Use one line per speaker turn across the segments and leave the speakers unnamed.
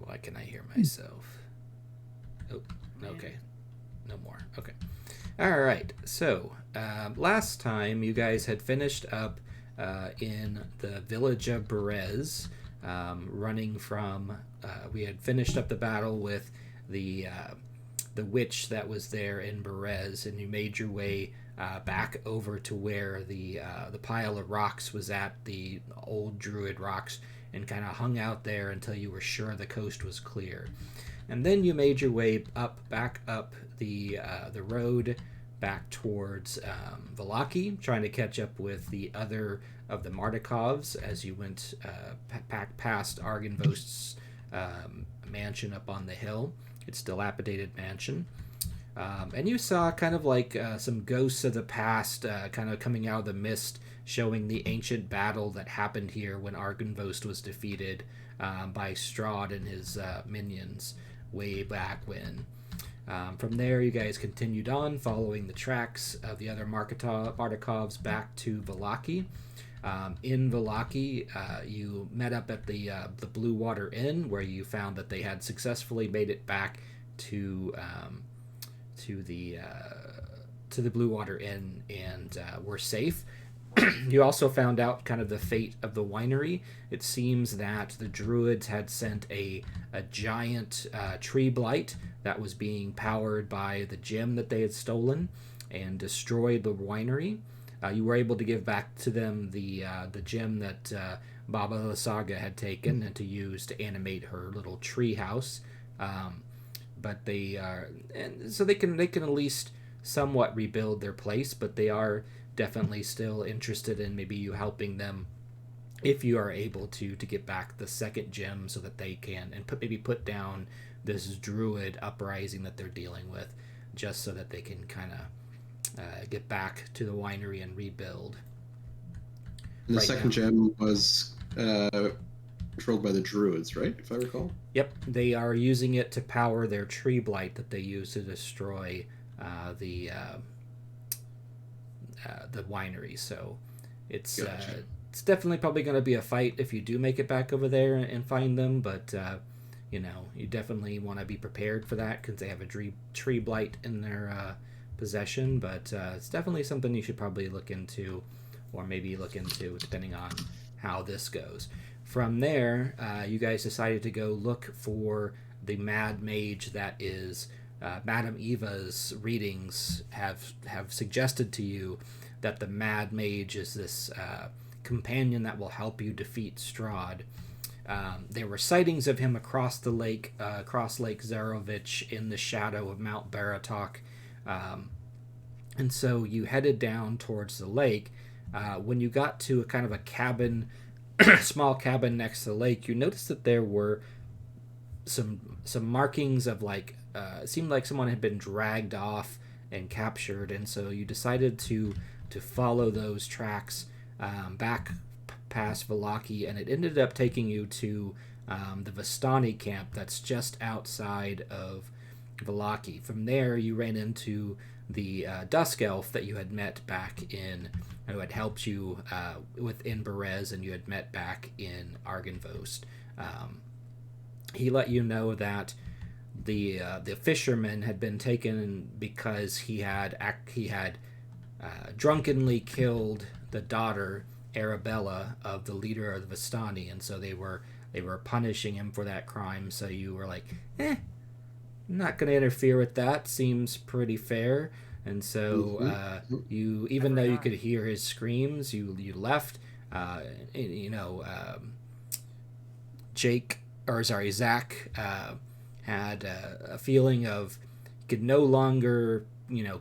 Why can I hear myself? Oh, okay. No more. Okay. All right. So, last time you guys had finished up in the village of Berez, running from. We had finished up the battle with the witch that was there in Berez, and you made your way back over to where the pile of rocks was at, the old druid rocks, and kind of hung out there until you were sure the coast was clear. And then you made your way back up the road back towards Valaki, trying to catch up with the other of the Mardikovs as you went past Argenvost's mansion up on the hill, its dilapidated mansion. And you saw kind of like some ghosts of the past kind of coming out of the mist, showing the ancient battle that happened here when Argenvost was defeated by Strahd and his minions way back when. From there, you guys continued on, following the tracks of the other Mardikovs back to Valaki. In Valaki, you met up at the Blue Water Inn, where you found that they had successfully made it back to the Blue Water Inn and were safe. You also found out kind of the fate of the winery. It seems that the druids had sent a giant tree blight that was being powered by the gem that they had stolen and destroyed the winery. You were able to give back to them the gem that Baba Lasaga had taken and to use to animate her little tree house. But they are, and so they can at least somewhat rebuild their place, but they are definitely still interested in maybe you helping them if you are able to get back the second gem so that they can and put down this druid uprising that they're dealing with, just so that they can kind of get back to the winery and rebuild.
And the second gem was controlled by the druids, right? If I recall.
Yep, they are using it to power their tree blight that they use to destroy the winery. So it's
Gotcha.
It's definitely probably going to be a fight if you do make it back over there and find them, but you definitely want to be prepared for that because they have a tree blight in their possession. But it's definitely something you should probably look into, or maybe look into depending on how this goes. From there, you guys decided to go look for the Mad Mage that is Madame Eva's readings have suggested to you that the Mad Mage is this companion that will help you defeat Strahd. There were sightings of him across the lake, across Lake Zarovich in the shadow of Mount Baratok. And so you headed down towards the lake. When you got to a kind of a cabin, small cabin next to the lake, you noticed that there were some markings of like it seemed like someone had been dragged off and captured, and so you decided to follow those tracks back past Valaki, and it ended up taking you to the Vistani camp that's just outside of Valaki. From there, you ran into the Dusk Elf that you had met back in, who had helped you within Berez, and you had met back in Argenvost. He let you know that the fisherman had been taken because he had drunkenly killed the daughter Arabella of the leader of the Vistani, and so they were punishing him for that crime. So you were like, I'm not going to interfere with that. Seems pretty fair. And so you, even though you could hear his screams, you left. Zach had a feeling of he could no longer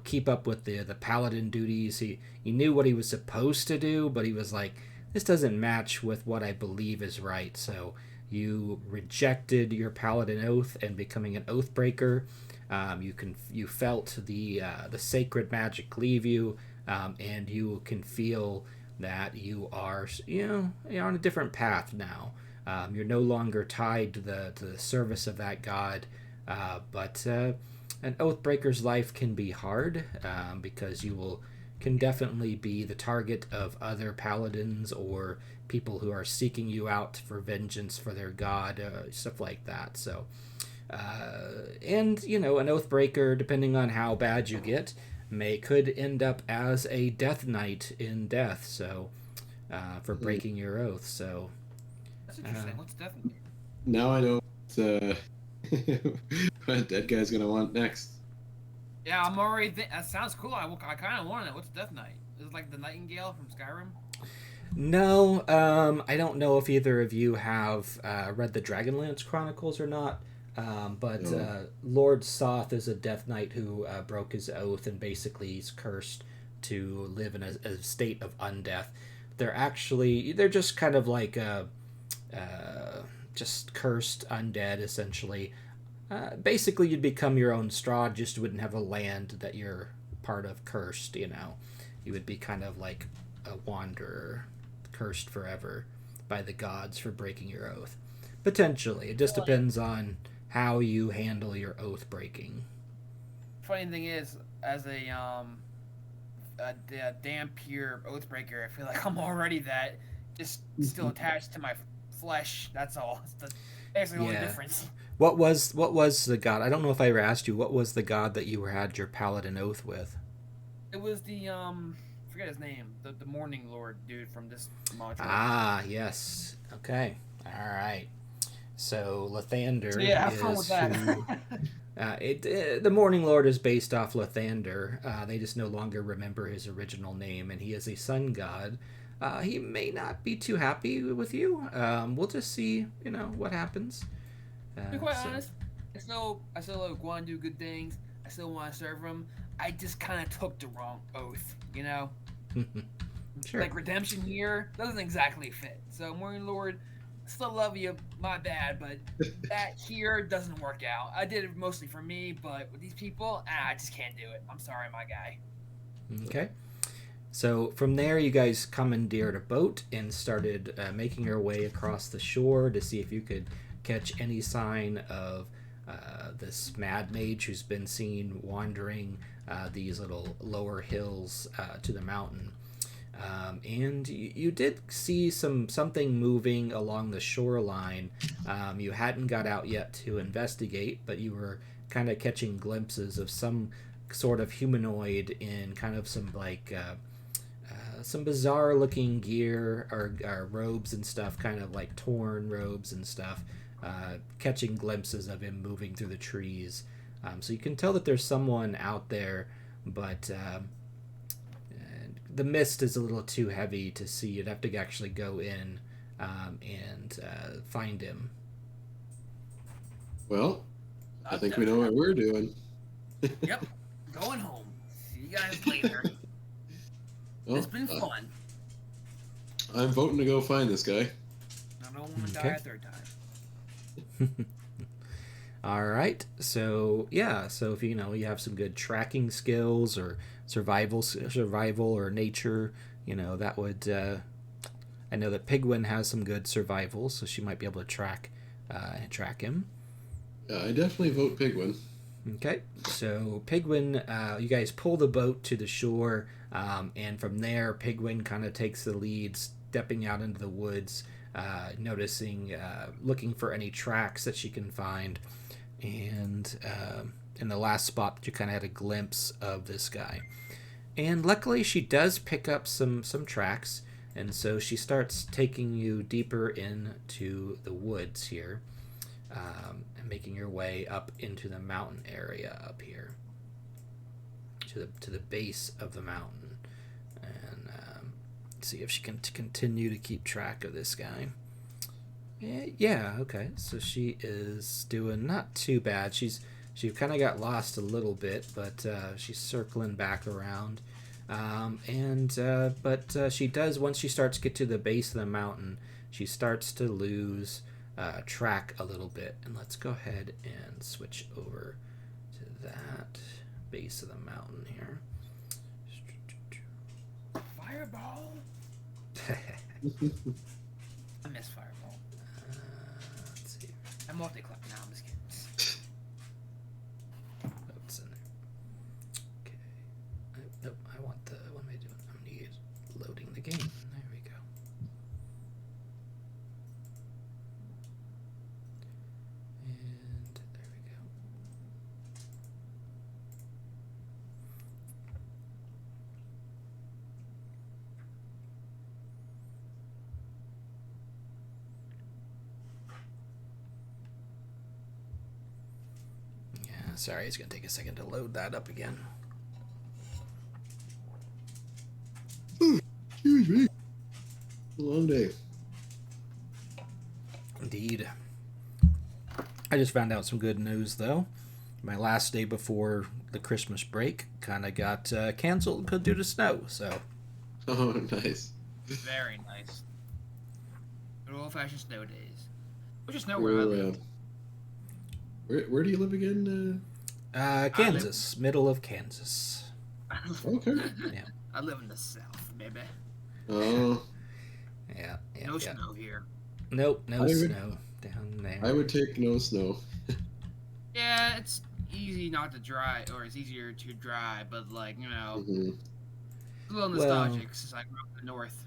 keep up with the paladin duties. He knew what he was supposed to do, but he was like, this doesn't match with what I believe is right. So you rejected your paladin oath and becoming an oath breaker. You felt the sacred magic leave you, and you can feel that you are you're on a different path now. You're no longer tied to the service of that god, but an oathbreaker's life can be hard because you will can definitely be the target of other paladins or people who are seeking you out for vengeance for their god, stuff like that. So, and an Oathbreaker, depending on how bad you get, could end up as a Death Knight in death. So, for breaking your oath. So,
that's interesting. What's Death Knight?
Now I know what Dead Guy's gonna want next.
Yeah, I'm already. That sounds cool. I kind of want it. What's Death Knight? Is it like the Nightingale from Skyrim?
No, I don't know if either of you have read the Dragonlance Chronicles or not. But
No.
Lord Soth is a Death Knight who broke his oath and basically he's cursed to live in a state of undeath. They're just kind of like just cursed undead essentially. Basically, you'd become your own Strahd, just wouldn't have a land that you're part of cursed. You would be kind of like a wanderer, cursed forever by the gods for breaking your oath. Potentially, it just depends on how you handle your oath breaking.
Funny thing is, as a damn pure Oathbreaker, I feel like I'm already that, just still attached to my flesh. That's all. That's the only
Yeah.
difference.
What was the god? I don't know if I ever asked you. What was the god that you had your paladin oath with?
It was the forget his name, the Morning Lord dude from this module.
Ah, yes. Okay. All right. So Lathander
Yeah, have fun with that.
the Morning Lord is based off Lathander. They just no longer remember his original name, and he is a sun god. He may not be too happy with you. We'll just see, what happens.
To be quite honest, I still want to do good things. I still want to serve him. I just kind of took the wrong oath,
Sure.
Like redemption here doesn't exactly fit. So Morning Lord, still love you, my bad, but that here doesn't work out. I did it mostly for me, but with these people, I just can't do it. I'm sorry, my guy.
Okay. So from there, you guys commandeered a boat and started making your way across the shore to see if you could catch any sign of this mad mage who's been seen wandering these little lower hills to the mountain. And you did see something moving along the shoreline. You hadn't got out yet to investigate, but you were kind of catching glimpses of some sort of humanoid in kind of some some bizarre looking gear or robes and stuff, kind of like torn robes and stuff, catching glimpses of him moving through the trees. So you can tell that there's someone out there, but the mist is a little too heavy to see. You'd have to actually go in and find him.
Well, I think we know what we're doing.
Yep, going home. See you guys later.
Well,
It's been fun.
I'm voting to go find this guy.
I don't want to die a third time.
All right. So if you have some good tracking skills or survival or nature, that would. I know that Pigwin has some good survival, so she might be able to track him.
I definitely vote Pigwin.
Okay, so Pigwin, you guys pull the boat to the shore, and from there, Pigwin kind of takes the lead, stepping out into the woods, noticing, looking for any tracks that she can find, and in the last spot, you kind of had a glimpse of this guy. And luckily, she does pick up some tracks, and so she starts taking you deeper into the woods here. And making your way up into the mountain area up here to the base of the mountain, and see if she can continue to keep track of this guy. Yeah, okay, so she is doing not too bad. She kind of got lost a little bit, but she's circling back around, but she does, once she starts to get to the base of the mountain, she starts to lose track a little bit. And let's go ahead and switch over to that base of the mountain here.
Fireball. I miss Fireball.
Let's see.
I'm multi-clap now. I'm just kidding.
Notes in there. Okay. Nope. I want the. What am I Sorry, it's going to take a second to load that up again.
Excuse me. A long day.
Indeed. I just found out some good news, though. My last day before the Christmas break kind of got canceled due to snow, so...
Oh, nice.
Very nice. Good old-fashioned snow days. Which is snow where I live.
Where do you live again?
Kansas. Middle of Kansas.
Okay.
Yeah.
I live in the south, baby.
Oh.
Yeah.
No snow here.
Nope, no snow down there.
I would take no snow.
Yeah, it's easy not to dry, or it's easier to dry, but like, you know, a little nostalgic since I grew up in the north.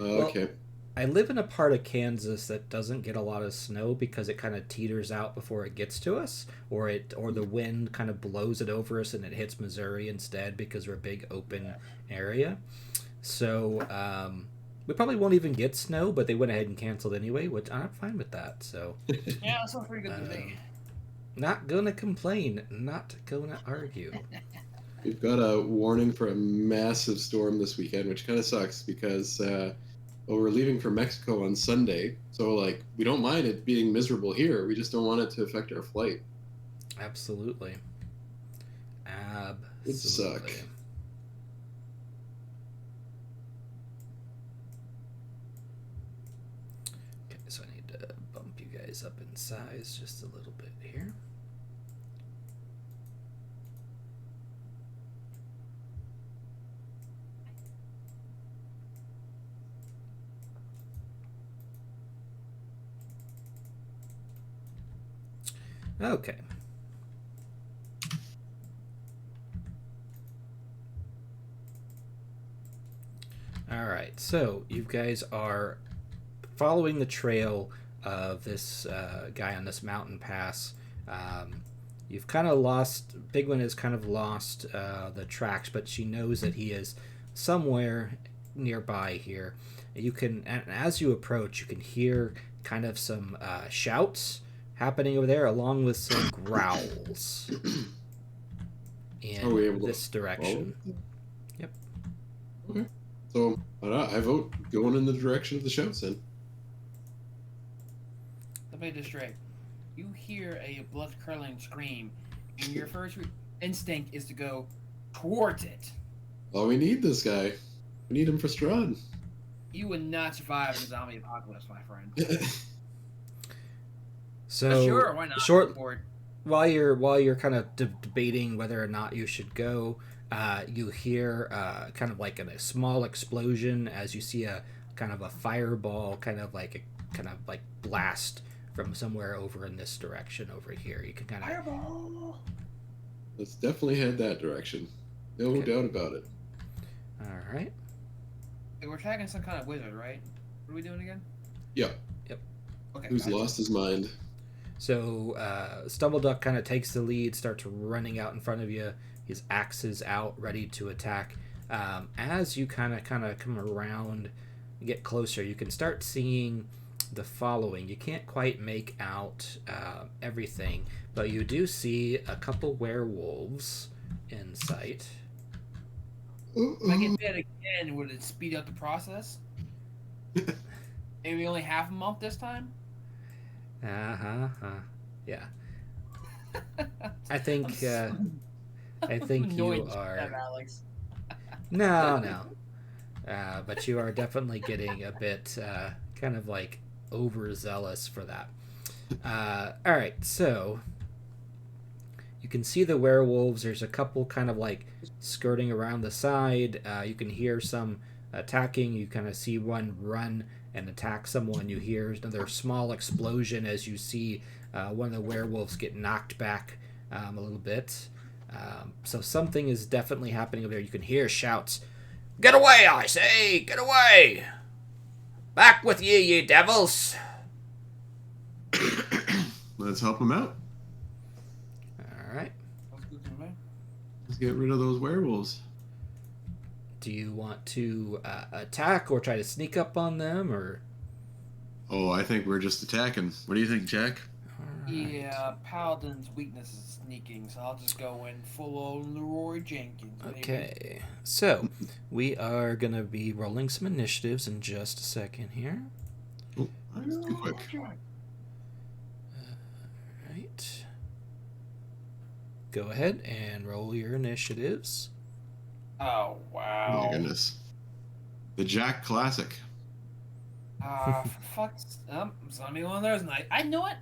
Okay.
I live in a part of Kansas that doesn't get a lot of snow because it kind of teeters out before it gets to us, or the wind kind of blows it over us and it hits Missouri instead because we're a big open area. So we probably won't even get snow, but they went ahead and canceled anyway, which I'm fine with that. So
Yeah, that sounds pretty good to me.
Not gonna complain, not gonna argue.
We've got a warning for a massive storm this weekend, which kind of sucks because we're leaving for Mexico on Sunday. So, like, we don't mind it being miserable here. We just don't want it to affect our flight.
Absolutely.
It suck.
Okay, so I need to bump you guys up in size just a little bit here. Okay. All right. So you guys are following the trail of this guy on this mountain pass. You've kind of lost. Bigwin has kind of lost the tracks, but she knows that he is somewhere nearby here. You can, and as you approach, you can hear kind of some shouts happening over there, along with some growls in this direction. Yep.
Okay. So I vote going in the direction of the shouts then.
Let me get this straight. You hear a blood-curdling scream, and your first instinct is to go towards it.
Oh, we need this guy. We need him for Strahd.
You would not survive the zombie apocalypse, my friend.
So
sure, why not?
While you're kind of debating whether or not you should go, you hear kind of like a small explosion as you see a kind of a fireball, kind of like blast from somewhere over in this direction over here. You can kind of
fireball.
Let's definitely head that direction. No doubt about it.
All right.
Hey, we're tracking some kind of wizard, right? What are we doing again?
Yep.
Okay.
Who's lost his mind?
So Stumbleduck kind of takes the lead, starts running out in front of you. His axe is out, ready to attack. As you kind of come around, get closer, you can start seeing the following. You can't quite make out everything, but you do see a couple werewolves in sight.
If I get that again, would it speed up the process? Maybe only half a month this time?
Yeah. I think you are.
Alex.
No. But you are definitely getting a bit kind of like overzealous for that. All right, so you can see the werewolves. There's a couple kind of like skirting around the side. You can hear some attacking. You kind of see one run and attack someone. You hear another small explosion as you see one of the werewolves get knocked back a little bit. So something is definitely happening over there. You can hear shouts. Get away, I say! Get away! Back with ye, ye devils!
Let's help him out.
All right.
Let's get rid of those werewolves.
Do you want to attack or try to sneak up on them, or?
Oh, I think we're just attacking. What do you think, Jack?
All
Yeah, Paladin's weakness is sneaking, so I'll just go in full on Leroy Jenkins. Baby.
Okay, so we are going to be rolling some initiatives in just a second here.
Oh, that's too quick.
Right. Go ahead and roll your initiatives.
Oh,
Oh
wow.
my goodness. The Jack Classic.
For fuck's it's gonna be one of those nights. I know it.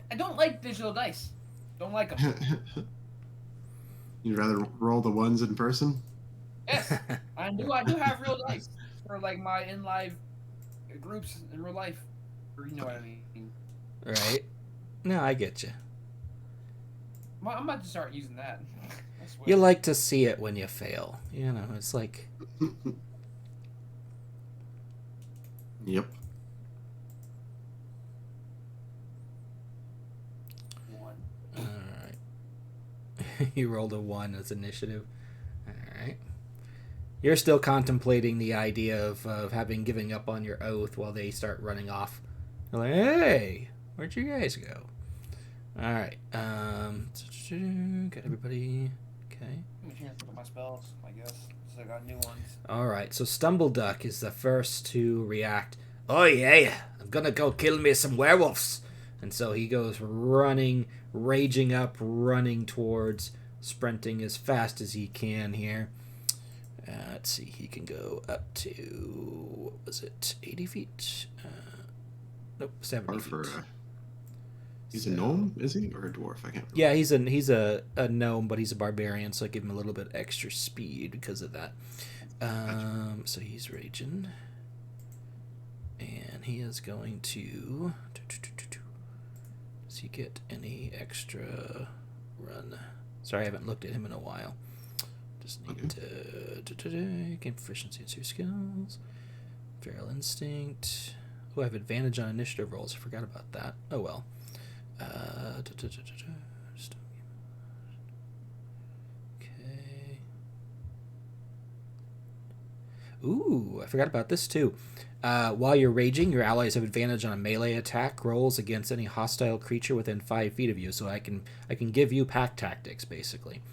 I don't like digital dice. Don't like them.
You'd rather roll the ones in person?
Yes, I do have real dice for like my in live groups in real life. Or you know what I mean.
Right. No, I get you.
I'm about to start using that.
You like to see it when you fail. You know, it's like...
Yep.
One.
All right. You rolled a 1 as initiative. All right. You're still contemplating the idea of having giving up on your oath while they start running off. You're like, hey, where'd you guys go? All right. Got everybody. Okay.
Let me chance to look at my spells, I guess. So I got new ones.
All right. So Stumbleduck is the first to react. Oh yeah, I'm gonna go kill me some werewolves. And so he goes running, raging up, running towards, sprinting as fast as he can here. Let's see, he can go up to, what was it, 80 feet? Nope, 70 feet.
He's a gnome, is he? Or a dwarf? I can't remember.
Yeah, he's a gnome, but he's a barbarian, so I give him a little bit extra speed because of that. So he's raging. And he is going to... Does he get any extra run? Sorry, I haven't looked at him in a while. Just need to gain proficiency in 2 skills. Feral Instinct. Oh, I have advantage on initiative rolls. I forgot about that. Oh well. Okay. Ooh, I forgot about this too. While you're raging, your allies have advantage on melee attack rolls against any hostile creature within 5 feet of you. So I can give you pack tactics basically.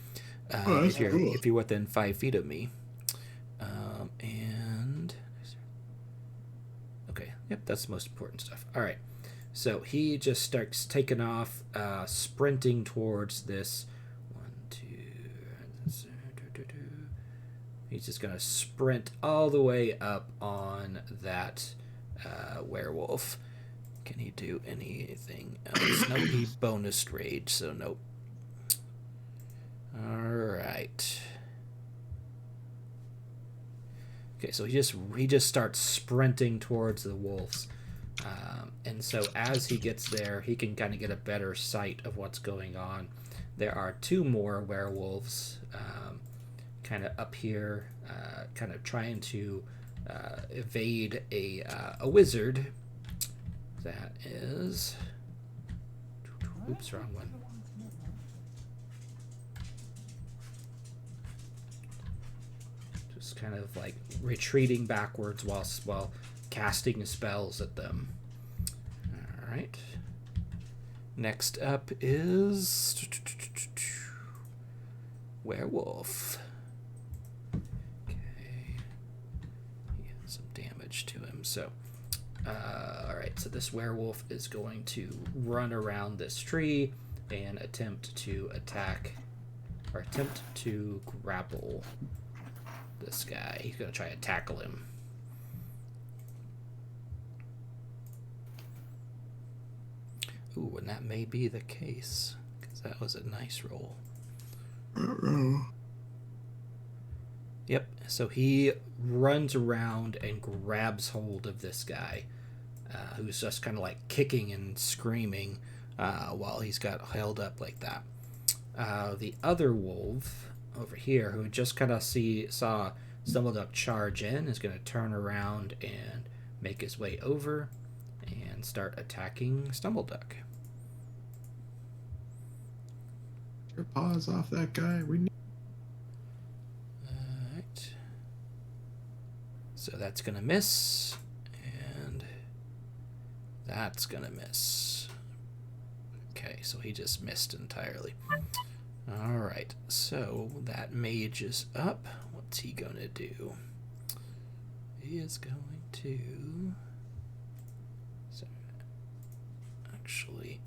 If you're within 5 feet of me. And okay, yep, that's the most important stuff. All right, so he just starts taking off, sprinting towards this. 1, 2. He's just gonna sprint all the way up on that werewolf. Can he do anything else? Nope, he bonus rage, so nope. All right. Okay, so he just starts sprinting towards the wolves, and so as he gets there, he can kind of get a better sight of what's going on. There are 2 more werewolves, kind of up here, kind of trying to evade a wizard. That is. Oops, wrong one. Kind of like retreating backwards while casting spells at them. All right. Next up is werewolf. Okay. He has some damage to him. So, all right. So this werewolf is going to run around this tree and attempt to attack or attempt to grapple this guy. He's going to try to tackle him. Ooh, and that may be the case, because that was a nice roll. Yep, so he runs around and grabs hold of this guy, who's just kind of like kicking and screaming while he's got held up like that. The other wolf over here, who just kind of saw Stumbleduck charge in, is going to turn around and make his way over and start attacking Stumbleduck.
Your paws off that guy.
Alright. So that's going to miss, and that's going to miss. Okay, so he just missed entirely. All right, so that mage is up. What's he going to do? He is going to... So, actually,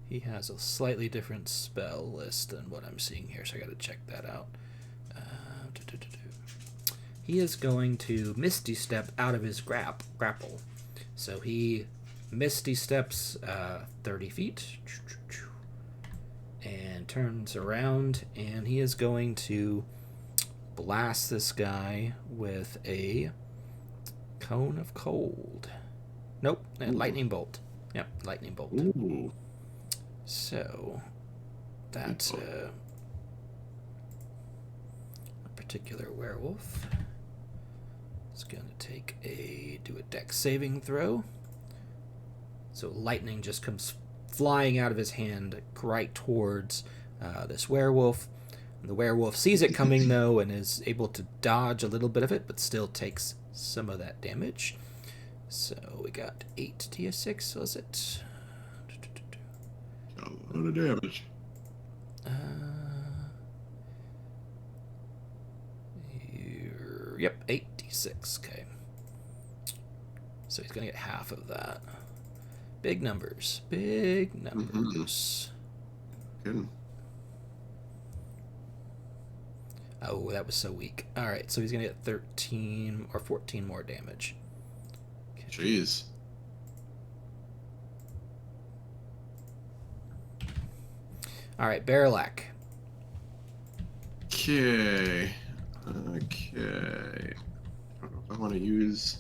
he has a slightly different spell list than what I'm seeing here, so I got to check that out. He is going to Misty Step out of his grapple. So he Misty Steps 30 feet and turns around, and he is going to blast this guy with a Cone of Cold. Nope, Lightning Bolt. Yep, Lightning Bolt.
Ooh.
So that's a particular werewolf. It's going to do a dex saving throw. So lightning just comes flying out of his hand right towards this werewolf. The werewolf sees it coming, though, and is able to dodge a little bit of it, but still takes some of that damage. So we got 8 d6, was it?
A lot of damage.
Yep, 8d6. Okay. So he's going to get half of that. Big numbers. Big numbers.
Good.
Oh, that was so weak. All right, so he's going to get 13 or 14 more damage. Okay.
Jeez.
All right, Barilak.
Okay. I don't know if I want to use...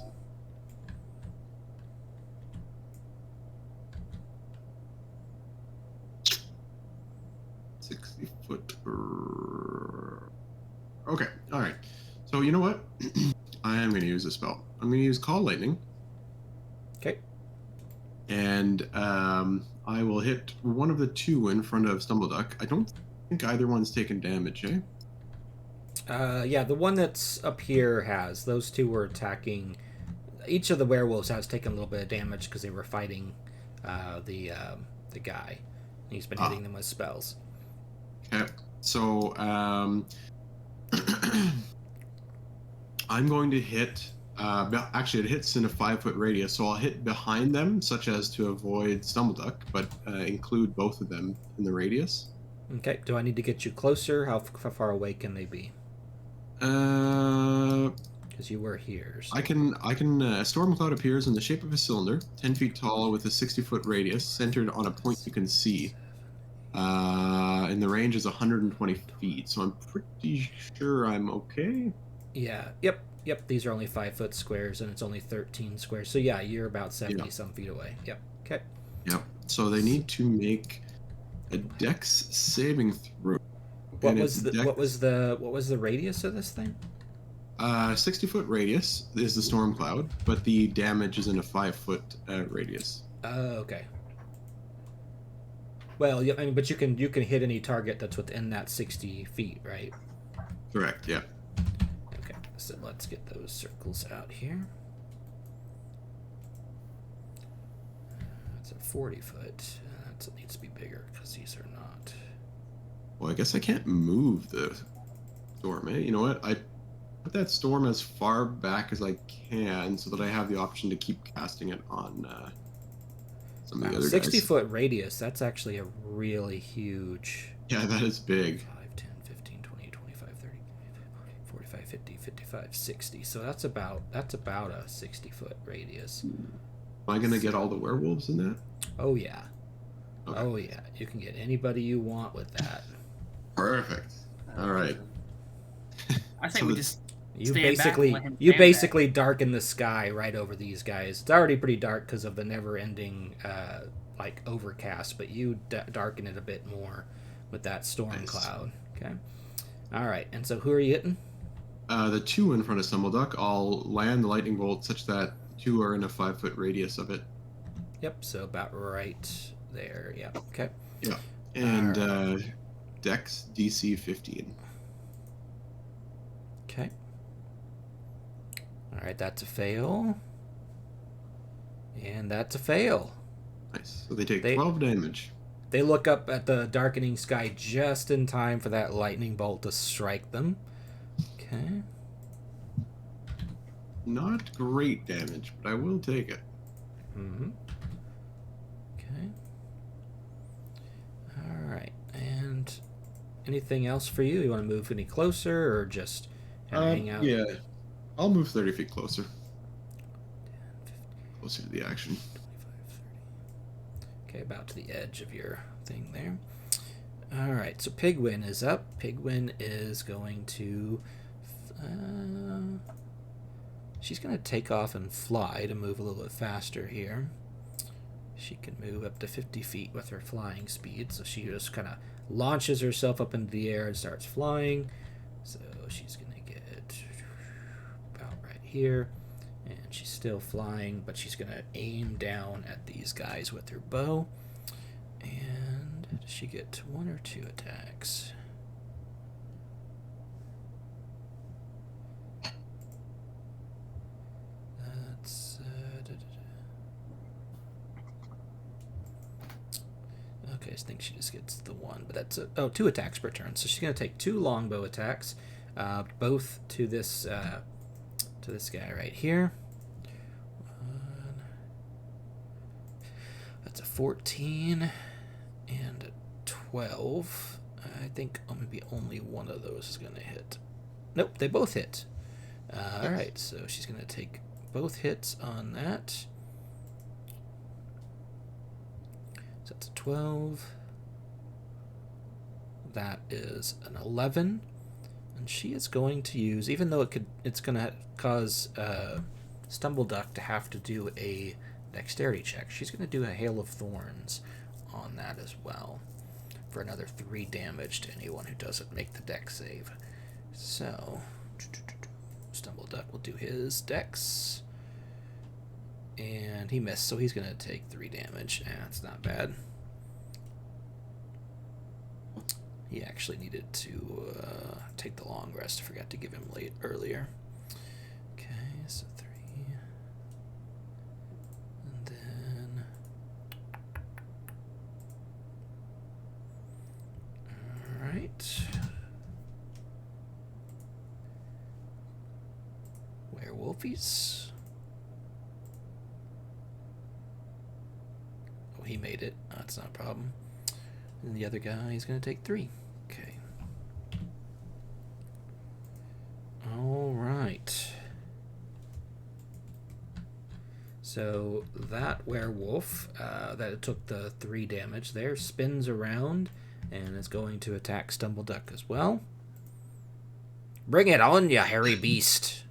Okay, alright. So you know what? I am going to use a spell. I'm going to use Call Lightning.
Okay.
And I will hit one of the two in front of Stumbleduck. I don't think either one's taken damage, eh?
Yeah, the one that's up here has. Those two were attacking. Each of the werewolves has taken a little bit of damage because they were fighting the guy. He's been hitting them with spells.
Okay, so I'm going to hit. Actually, it hits in a 5-foot radius, so I'll hit behind them, such as to avoid Stumbleduck, but include both of them in the radius.
Okay. Do I need to get you closer? How far away can they be? Because you were here. So.
I can. A storm cloud appears in the shape of a cylinder, 10 feet tall, with a 60-foot radius, centered on a point you can see. And the range is 120 feet, so I'm pretty sure I'm okay.
Yeah. Yep. These are only 5-foot squares, and it's only 13 squares. So yeah, you're about 70 some feet away. Yep. Okay.
Yep. So they need to make a dex saving throw.
What was the radius of this thing?
60-foot radius is the storm cloud, but the damage is in a 5-foot radius.
Okay. Well, I mean, but you can hit any target that's within that 60 feet, right?
Correct. Yeah.
Okay. So let's get those circles out here. That's a 40 foot. That needs to be bigger because these are not.
Well, I guess I can't move the storm, eh? You know what? I put that storm as far back as I can so that I have the option to keep casting it on some of the other
60
guys.
foot radius, that's actually a really huge.
Yeah, that is big.
5, 10, 15, 20, 25, 30, 45, 50, 55, 60. So that's about a 60 foot radius.
Am I going to get all the werewolves in that?
Oh, yeah.
Okay.
Oh, yeah. You can get anybody you want with that.
Perfect. All right.
I say
So
we
the-
just
You
stand back and let him
basically darken the sky right over these guys. It's already pretty dark because of the never-ending like overcast, but you darken it a bit more with that storm
Nice.
cloud. Okay. All right. And so who are you hitting?
The two in front of Stumbleduck, I'll land the lightning bolt such that two are in a 5-foot radius of it.
Yep. So about right there. Yeah. Okay.
Yeah. And
All
Dex DC 15.
Okay. All right. That's a fail. And that's a fail.
Nice. So they take
They
12 damage.
they look up at the darkening sky just in time for that lightning bolt to strike them. Okay.
Not great damage, but I will take it.
Mm-hmm. Okay. All right. And anything else for you? You want to move any closer or just kind of hang out?
Yeah. I'll move 30 feet closer. Closer to the action.
25, 30. Okay, about to the edge of your thing there. All right, so Pigwin is up. Pigwin is going to... she's going to take off and fly to move a little bit faster here. She can move up to 50 feet with her flying speed, so she just kind of launches herself up into the air and starts flying. So she's going to get about right here. And she's still flying, but she's going to aim down at these guys with her bow. And does she get 1 or 2 attacks? That's... Okay, I think she just gets the 1, but that's... 2 attacks per turn. So she's going to take 2 longbow attacks, both to this guy right here. That's a 14 and a 12. I think maybe only one of those is going to hit. Nope, they both hit. All right, so she's going to take both hits on that. So that's a 12. That is an 11. And she is going to use, even though it's going to cause Stumbleduck to have to do a dexterity check, she's going to do a Hail of Thorns on that as well for another 3 damage to anyone who doesn't make the dex save. So, Stumbleduck will do his dex. And he missed, so he's going to take 3 damage. That's not bad. He actually needed to take the long rest. I forgot to give him earlier. Okay, so 3. And then... Alright. Werewolfies. Oh, he made it. That's not a problem. And the other guy is going to take 3. Okay. All right. So that werewolf that took the 3 damage there spins around and is going to attack Stumbleduck as well. Bring it on, you hairy beast.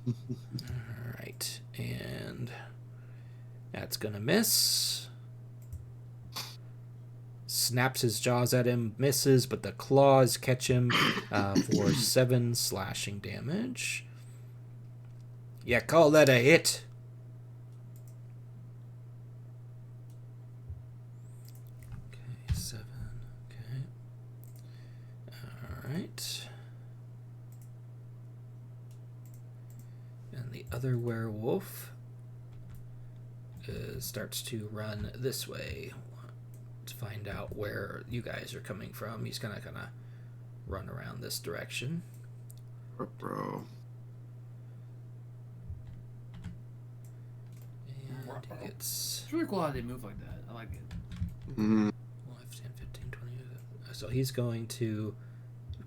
All right. And that's going to miss. Snaps his jaws at him, misses, but the claws catch him for 7 slashing damage. Yeah, call that a hit. Okay, 7. Okay. Alright. And the other werewolf starts to run this way. To find out where you guys are coming from. He's gonna kind of run around this direction.
Bro.
And he gets...
It's really cool how they move like that. I like it.
5, 10, 15, 20... So he's going to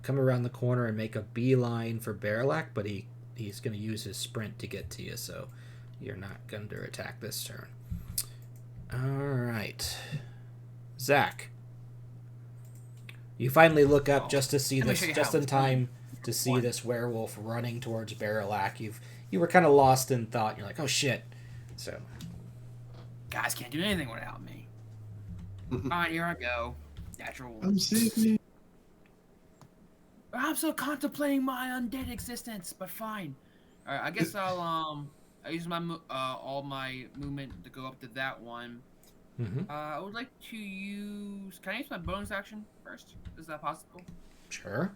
come around the corner and make a beeline for Baratok, but he's going to use his sprint to get to you, so you're not going to attack this turn. Alright. Zach, you finally look up just to see this, just in time to see this werewolf running towards Baratok. You were kind of lost in thought. You're like, oh shit. So,
guys can't do anything without me. Alright, here I go. Natural.
Come save me.
I'm still contemplating my undead existence, but fine. Alright, I guess I use my all my movement to go up to that one.
mm-hmm.
I would like to use... Can I use my bonus action first? Is that possible?
Sure.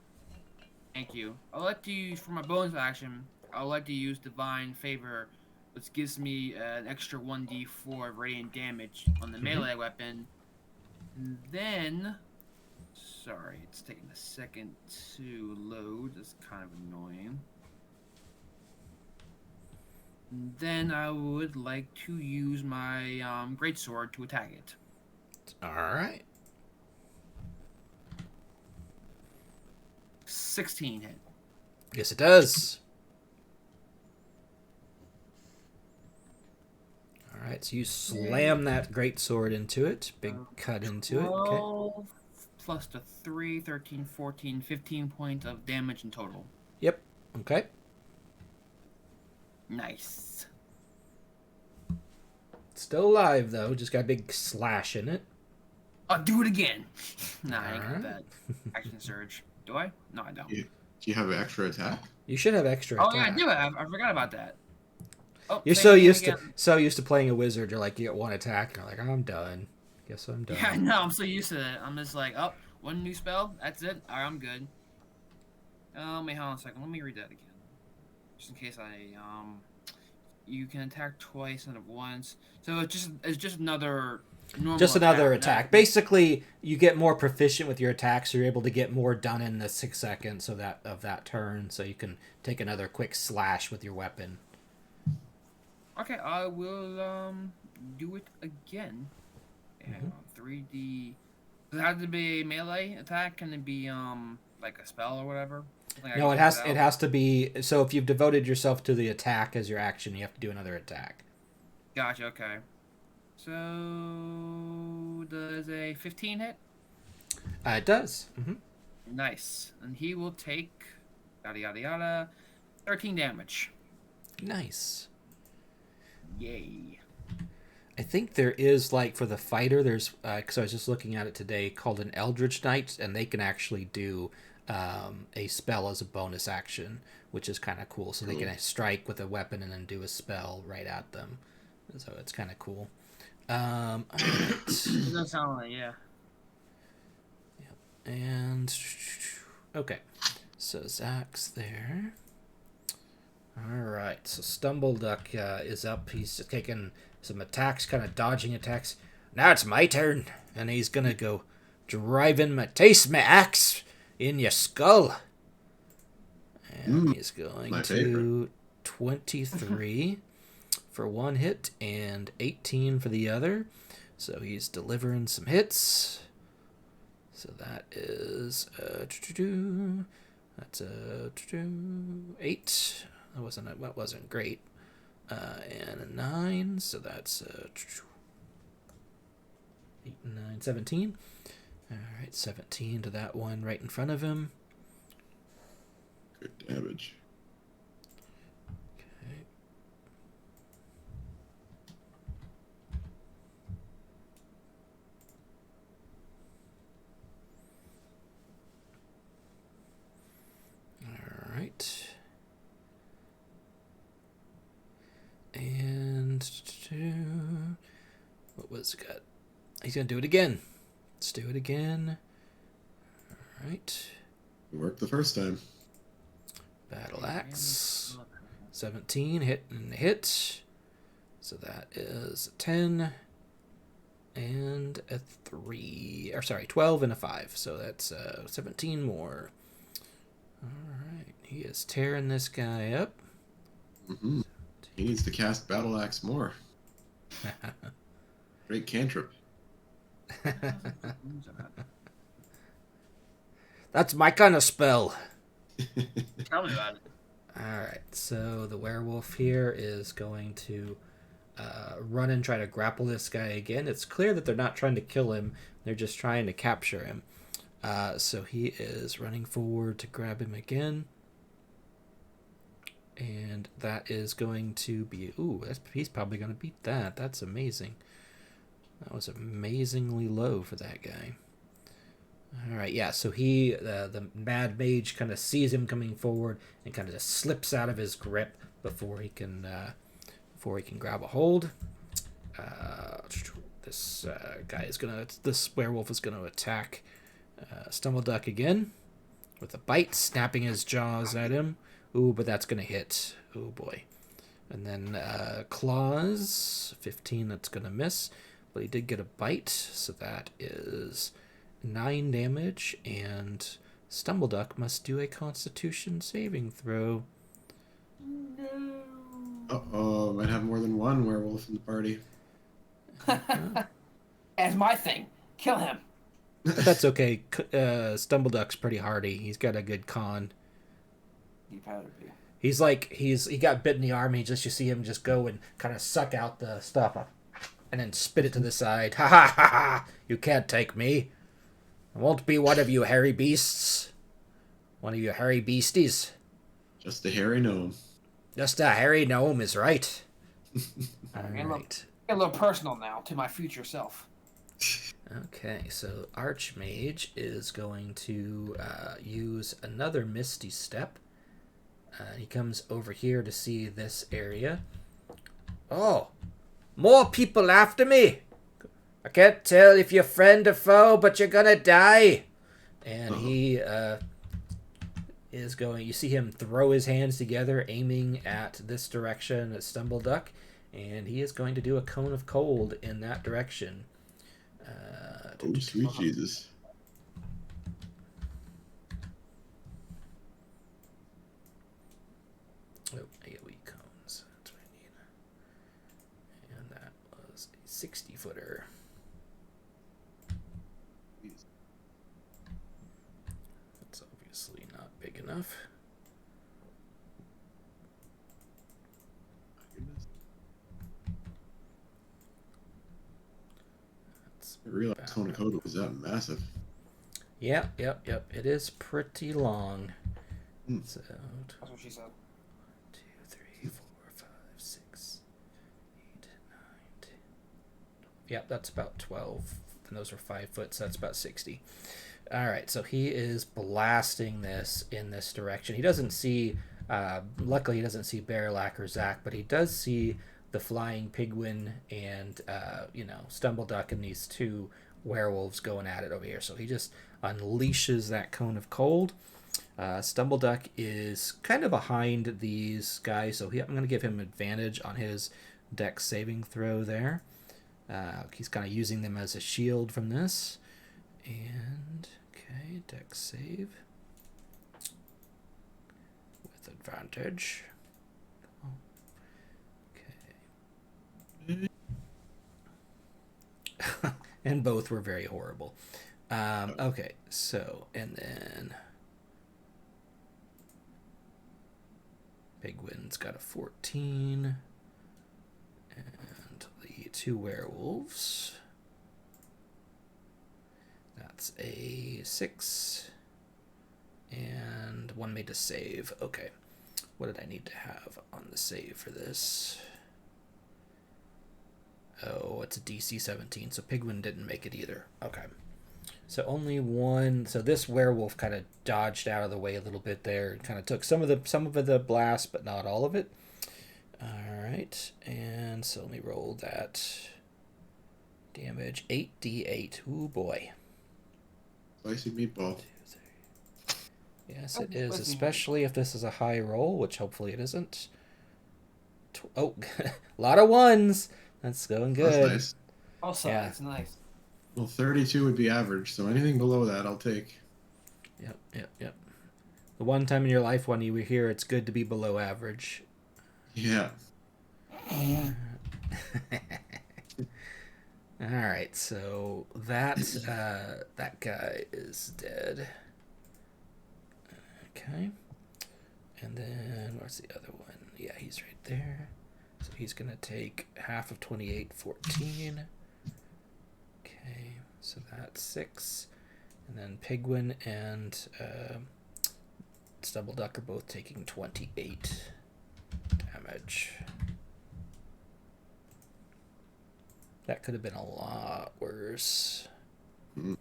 Thank you. I'd like to use, for my bonus action, I would like to use Divine Favor which gives me an extra 1d4 radiant damage on the
Mhm.
melee weapon. And then, sorry, it's taking a second to load. That's kind of annoying. And then I would like to use my greatsword to attack it.
All right.
16 hit.
Yes, it does. All right, so you slam that great sword into it. Big cut into it. Okay.
12 plus the 3, 13, 14, 15 points of damage in total.
Yep. Okay.
Nice.
Still alive though. Just got a big slash in it.
I'll do it again. Nah, I ain't got
Alright.
that. Action surge. Do I? No, I don't.
Do you have an extra attack?
You should have extra
Oh,
attack.
yeah, I do. I forgot about that. Oh,
You're
same
so
thing
used
again.
to playing a wizard. You're like, you get one attack, and you're like, I'm done. Guess I'm done.
Yeah, no, I'm so used to it. I'm just like, oh, one new spell. That's it. All right, I'm good. Wait, hold on a second. Let me read that again, just in case you can attack twice instead of once. So it's just another normal.
Just another
attack.
attack. Basically, you get more proficient with your attacks. So you're able to get more done in the 6 seconds of that turn. So you can take another quick slash with your weapon.
Okay, I will do it again.
Mhm.
3D. Does it have to be a melee attack? Can it be like a spell or whatever? Something I
No,
can
it has
test
it
out?
has to be. So if you've devoted yourself to the attack as your action, you have to do another attack.
Gotcha. Okay. So does a 15 hit?
It does.
Nice. And he will take yada yada yada 13 damage.
Nice.
Yay.
I think there is, like, for the fighter, there's, because I was just looking at it today, called an Eldritch Knight, and they can actually do a spell as a bonus action, which is kind of cool. So they can strike with a weapon and then do a spell right at them. So it's kind of cool. All right.
It doesn't sound like, yeah.
And, okay. So Zach's there. All right. So Stumbleduck is up. He's just taking some attacks, kind of dodging attacks. Now it's my turn, and he's gonna go driving my axe in your skull. And he's going
my
to
favorite.
23 for one hit and 18 for the other. So he's delivering some hits. So that is that's 8. That wasn't great. And a 9, so that's 8 and 9, 17. All right, 17 to that one right in front of him.
Good damage.
Okay. All right. And what was it got? He's gonna do it again. Let's do it again. All right.
It worked the first time.
Battle axe. 17 hit and hit. So that is a 10 and a 3. Or sorry, 12 and a 5. So that's 17 more. All right. He is tearing this guy up.
Mm-hmm. He needs to cast Battle Axe more. Great cantrip.
That's my kind of spell.
Tell me about it.
Alright, so the werewolf here is going to run and try to grapple this guy again. It's clear that they're not trying to kill him, they're just trying to capture him. So he is running forward to grab him again. And that is going to be... Ooh, he's probably going to beat that. That's amazing. That was amazingly low for that guy. Alright, yeah, so he, the Mad Mage, kind of sees him coming forward and kind of just slips out of his grip before he can grab a hold. This this werewolf is gonna attack Stumbleduck again with a bite, snapping his jaws at him. Ooh, but that's gonna hit. Oh boy. And then claws, 15, that's going to miss. But he did get a bite, so that is 9 damage. And Stumbleduck must do a Constitution saving throw.
No.
Uh-oh, might have more than one werewolf in the party.
That's my thing. Kill him.
But that's okay. Stumbleduck's pretty hardy. He's got a good con.
He probably be.
He's like he got bit in the arm. You see him just go and kind of suck out the stuff and then spit it to the side. Ha ha ha ha! You can't take me. I won't be one of you hairy beasts. One of you hairy beasties.
Just a hairy gnome.
Just a hairy gnome is right. All right.
Get a little personal now to my future self.
Okay, so Archmage is going to use another Misty Step. He comes over here to see this area. Oh, more people after me. I can't tell if you're friend or foe, but you're gonna die. And he is going. You see him throw his hands together, aiming at this direction at Stumbleduck, and he is going to do a Cone of Cold in that direction.
Oh, sweet Jesus.
Oh, AoE cones. That's what I need. And that was a 60-footer. That's obviously not big enough.
I realized Konakoda was that massive.
Yep. It is pretty long. So,
That's what she said.
2, 3, 4, 5, 6, 8, 9, 10. Yep, that's about 12. And those are 5 foot, so that's about 60. All right, so he is blasting this in this direction. He doesn't see, luckily he doesn't see Baratok or Zach, but he does see the flying Pigwin and, Stumbleduck and these 2 werewolves going at it over here. So he just unleashes that Cone of Cold. Stumbleduck is kind of behind these guys, so I'm going to give him advantage on his Dex saving throw there. He's kind of using them as a shield from this. And, okay, Dex save. With advantage. Okay. And both were very horrible. Okay, so, and then Pigwin's got a 14. And the 2 werewolves. That's a 6. And 1 made to save. Okay. What did I need to have on the save for this? Oh, it's a DC 17, so Pigwin didn't make it either. Okay. So only 1. So this werewolf kind of dodged out of the way a little bit there. Kind of took some of the blast, but not all of it. All right. And so let me roll that damage. 8d8. Ooh, boy.
Spicy meatball.
Yes, it is, especially if this is a high roll, which hopefully it isn't. A lot of 1s. That's going good.
That's nice.
Also,
Yeah.
that's nice.
Well, 32 would be average, so anything below that I'll take.
Yep. The one time in your life when you were here, it's good to be below average.
Yeah.
All right, so that guy is dead. Okay, and then where's the other one? Yeah, he's right there. So he's gonna take half of 28, 14. Okay, so that's 6, and then Pigwin and Stumbleduck are both taking 28 damage. That could have been a lot worse.
Mm.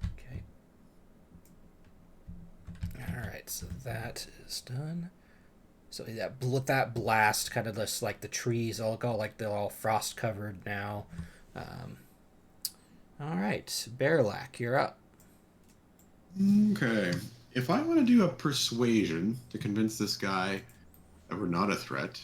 Okay. Alright, so that is done. So that blast kind of just like the trees all go like they're all frost covered now. Alright, Baratok, you're up.
Okay. if I want to do a persuasion to convince this guy that we're not a threat,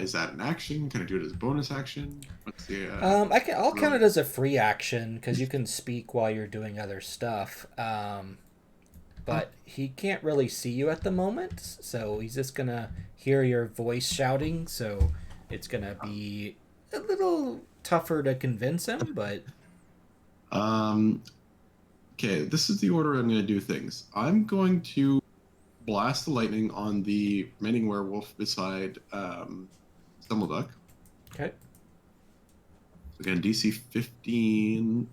is that an action? Can I do it as a bonus action? What's the?
I'll count it as a free action because you can speak while you're doing other stuff. But he can't really see you at the moment, so he's just gonna hear your voice shouting. So it's gonna be a little tougher to convince him, but.
Okay, this is the order I'm going to do things. I'm going to blast the lightning on the remaining werewolf beside Stumbleduck.
Okay.
So again, DC 15.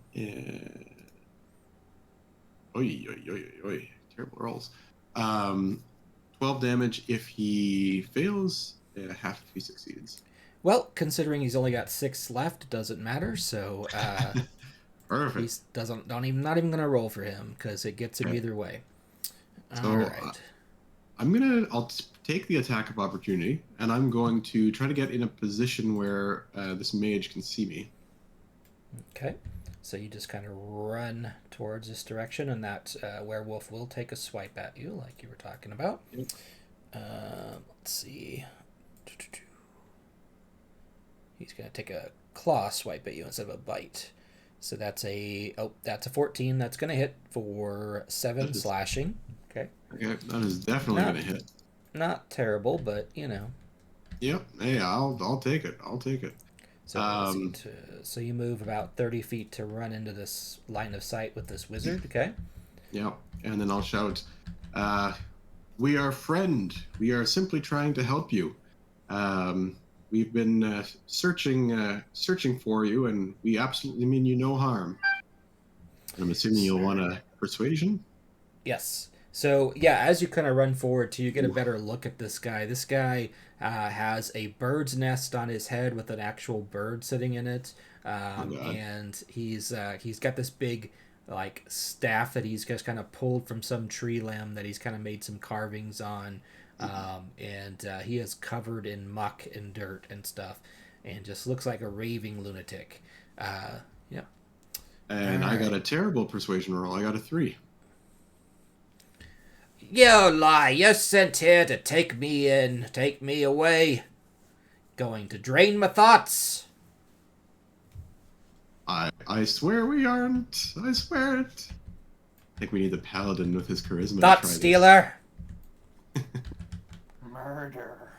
Oi, oi, oi, oi. Terrible rolls. 12 damage if he fails, half if he succeeds.
Well, considering he's only got 6 left, it doesn't matter. So
Perfect.
he's not even gonna roll for him because it gets him
Okay.
either way.
So,
All right.
I'll take the attack of opportunity, and I'm going to try to get in a position where this mage can see me.
Okay. So you just kind of run towards this direction, and that werewolf will take a swipe at you, like you were talking about.
Yep.
Let's see. He's going to take a claw swipe at you instead of a bite. So that's a 14. That's going to hit for 7 slashing. Okay.
Okay, that is definitely going to hit.
Not terrible, but
Yep. Hey, I'll take it. I'll take it.
So so you move about 30 feet to run into this line of sight with this wizard. Okay.
Yeah, and then I'll shout, "We are friend. We are simply trying to help you. We've been searching for you, and we absolutely mean you no harm." And I'm assuming you'll want a persuasion.
Yes. So yeah, as you kind of run forward to, you get a better look at this guy. This guy has a bird's nest on his head with an actual bird sitting in it, and he's got this big like staff that he's just kind of pulled from some tree limb that he's kind of made some carvings on, and he is covered in muck and dirt and stuff, and just looks like a raving lunatic. Yeah.
And I got a terrible persuasion roll. I got a 3.
You lie. You're sent here to take me away. Going to drain my thoughts.
I swear we aren't. I swear it. I think we need the paladin with his charisma.
Thought stealer.
Murder.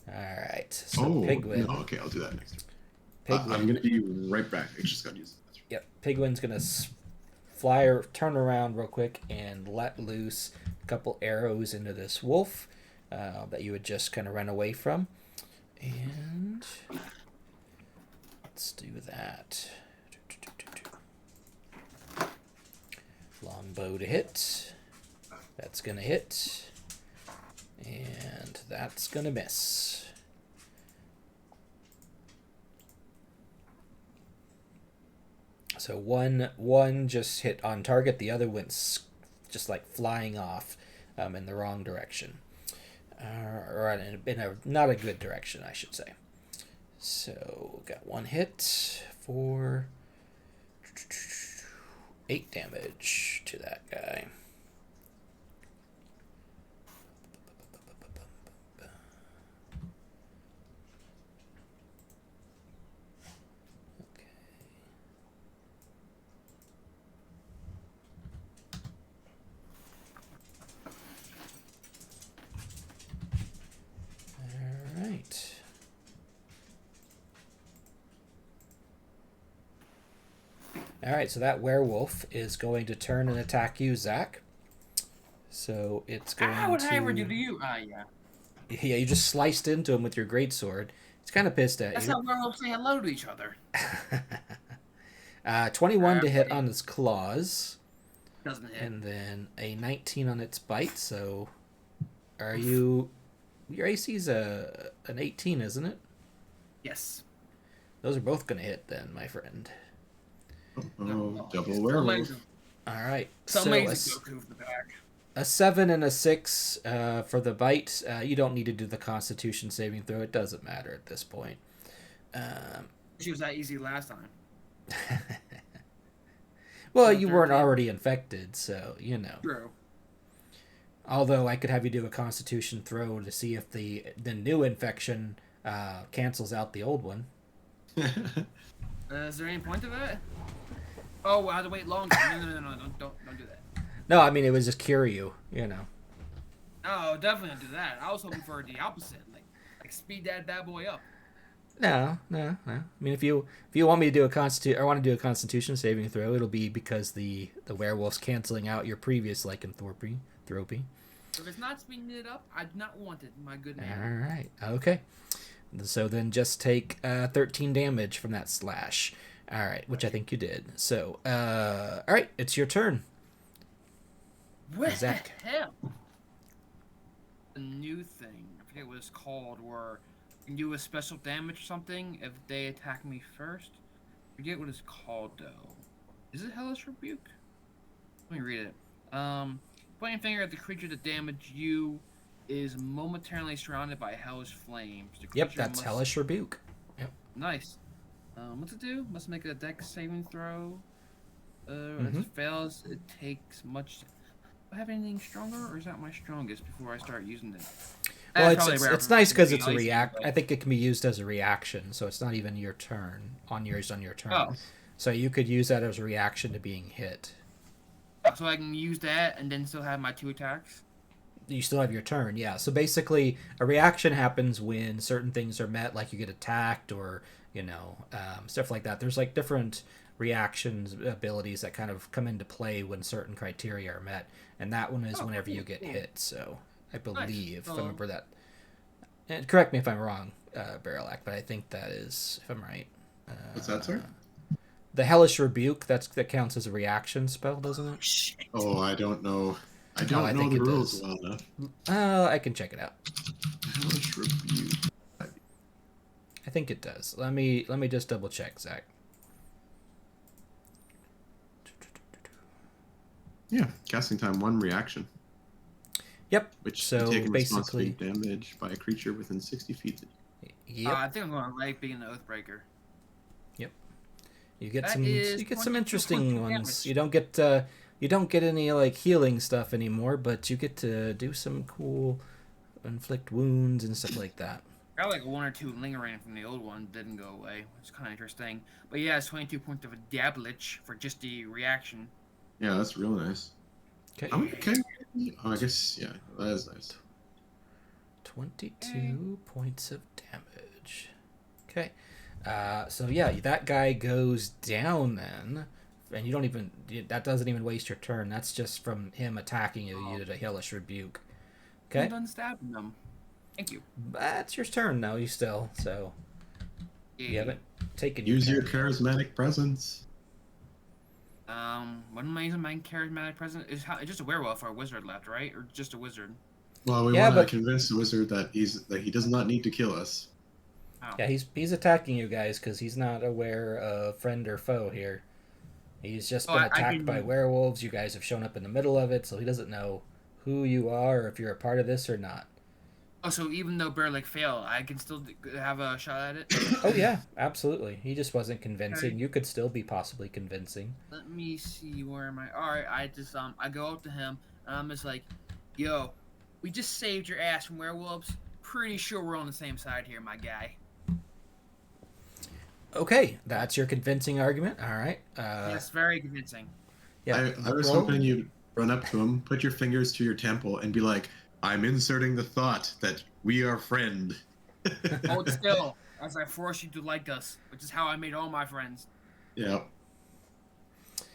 Alright. So
Pigwin. No, okay, I'll do that next time. I'm going to be right back. I just got to use it.
Yep. Pigwin's going to turn around real quick and let loose a couple arrows into this wolf that you would just kind of run away from. And let's do that. Longbow to hit. That's going to hit. And that's going to miss. So one just hit on target. The other went just like flying off in the wrong direction. Or in not a good direction, I should say. So got one hit for 8 damage to that guy. Alright, so that werewolf is going to turn and attack you, Zach. So it's going to...
What did I ever do to you? Yeah.
Yeah, you just sliced into him with your greatsword. He's kind of pissed at
That's
you.
how werewolves say hello to each other.
21 to hit on its claws.
Doesn't hit.
And then a 19 on its bite, so... Are you... Your AC's an 18, isn't it?
Yes.
Those are both going to hit then, my friend.
Oh, double werewolf.
All right.
So
a 7 and a 6 for the bite. You don't need to do the Constitution saving throw. It doesn't matter at this point.
She was that easy last time.
Well, you weren't already infected, so you know.
True.
Although I could have you do a Constitution throw to see if the new infection cancels out the old one.
Is there any point to that? Oh, I have to wait longer. No, don't do that.
No, I mean it was just cure you, you know.
No, definitely don't do that. I was hoping for the opposite, like speed that bad boy up.
No. I mean, if you want me to do I want to do a Constitution saving throw, it'll be because the werewolf's canceling out your previous lycanthropy.
If it's not speeding it up, I do not want it, my good man.
All right. Okay. So then just take 13 damage from that slash. All right, which I think you did. So, all right, it's your turn.
What
Zach.
the hell? A new thing. I forget what it's called, where you can do a special damage or something if they attack me first. I forget what it's called though. Is it Hellish Rebuke? Let me read it. Pointing finger at the creature that damaged you is momentarily surrounded by hellish flames.
Yep, that's Hellish Rebuke. Yep.
Nice. What's it do? Must make a dex saving throw.
Mm-hmm.
If it fails, it takes much. Do I have anything stronger, or is that my strongest before I start using it?
Well, it's nice because it's a react. I think it can be used as a reaction, so it's not even your turn on your turn.
Oh.
So you could use that as a reaction to being hit.
So I can use that and then still have my 2 attacks?
You still have your turn, yeah. So basically, a reaction happens when certain things are met, like you get attacked or, stuff like that. There's like different reactions abilities that kind of come into play when certain criteria are met. And that one is whenever you get hit. So I believe, if I remember that. And correct me if I'm wrong, Baratok, but I think that is, if I'm right.
What's that, sir?
The Hellish Rebuke, that counts as a reaction spell, doesn't it?
Oh, I don't know. I don't know the rules well enough.
I can check it out.
Hellish Rebuke.
I think it does. Let me just double check, Zach.
Yeah, casting time 1 reaction.
Yep.
Which
so
taking
basically
damage by a creature within 60 feet.
Yep.
I think I'm going to like being an Oathbreaker.
Yep. You get
That
some interesting ones.
Damage.
You don't get any like healing stuff anymore, but you get to do some cool inflict wounds and stuff like that.
I got like 1 or 2 lingering from the old one, didn't go away, which is kind of interesting. But yeah, it's 22 points of a Dablich for just the reaction.
Yeah, that's real nice.
Okay.
Oh, I guess, yeah, that is nice.
22 points of damage. Okay. So yeah, that guy goes down then, and you don't even, that doesn't even waste your turn. That's just from him attacking you. You did a Hellish Rebuke. Okay.
I'm done stabbing them. Thank you.
That's your turn now. You still, so you haven't taken.
Use your charismatic presence.
What am I using my charismatic presence? It's just a werewolf or a wizard left, right? Or just a wizard?
Well, we want to convince the wizard that he does not need to kill us.
Oh.
Yeah, he's attacking you guys because he's not aware of friend or foe here. He's just been attacked by werewolves. You guys have shown up in the middle of it, so he doesn't know who you are or if you're a part of this or not.
Oh, so even though Bear failed, I can still have a shot at it?
Oh, yeah, absolutely. He just wasn't convincing. Okay. You could still be possibly convincing.
Let me see, where am I? Alright, I go up to him, and I'm just like, yo, we just saved your ass from werewolves. Pretty sure we're on the same side here, my guy.
Okay, that's your convincing argument. All right.
Yes, very convincing.
Yeah, I was hoping you'd run up to him, put your fingers to your temple, and be like, I'm inserting the thought that we are friend.
Hold still, as I force you to like us, which is how I made all my friends.
Yeah.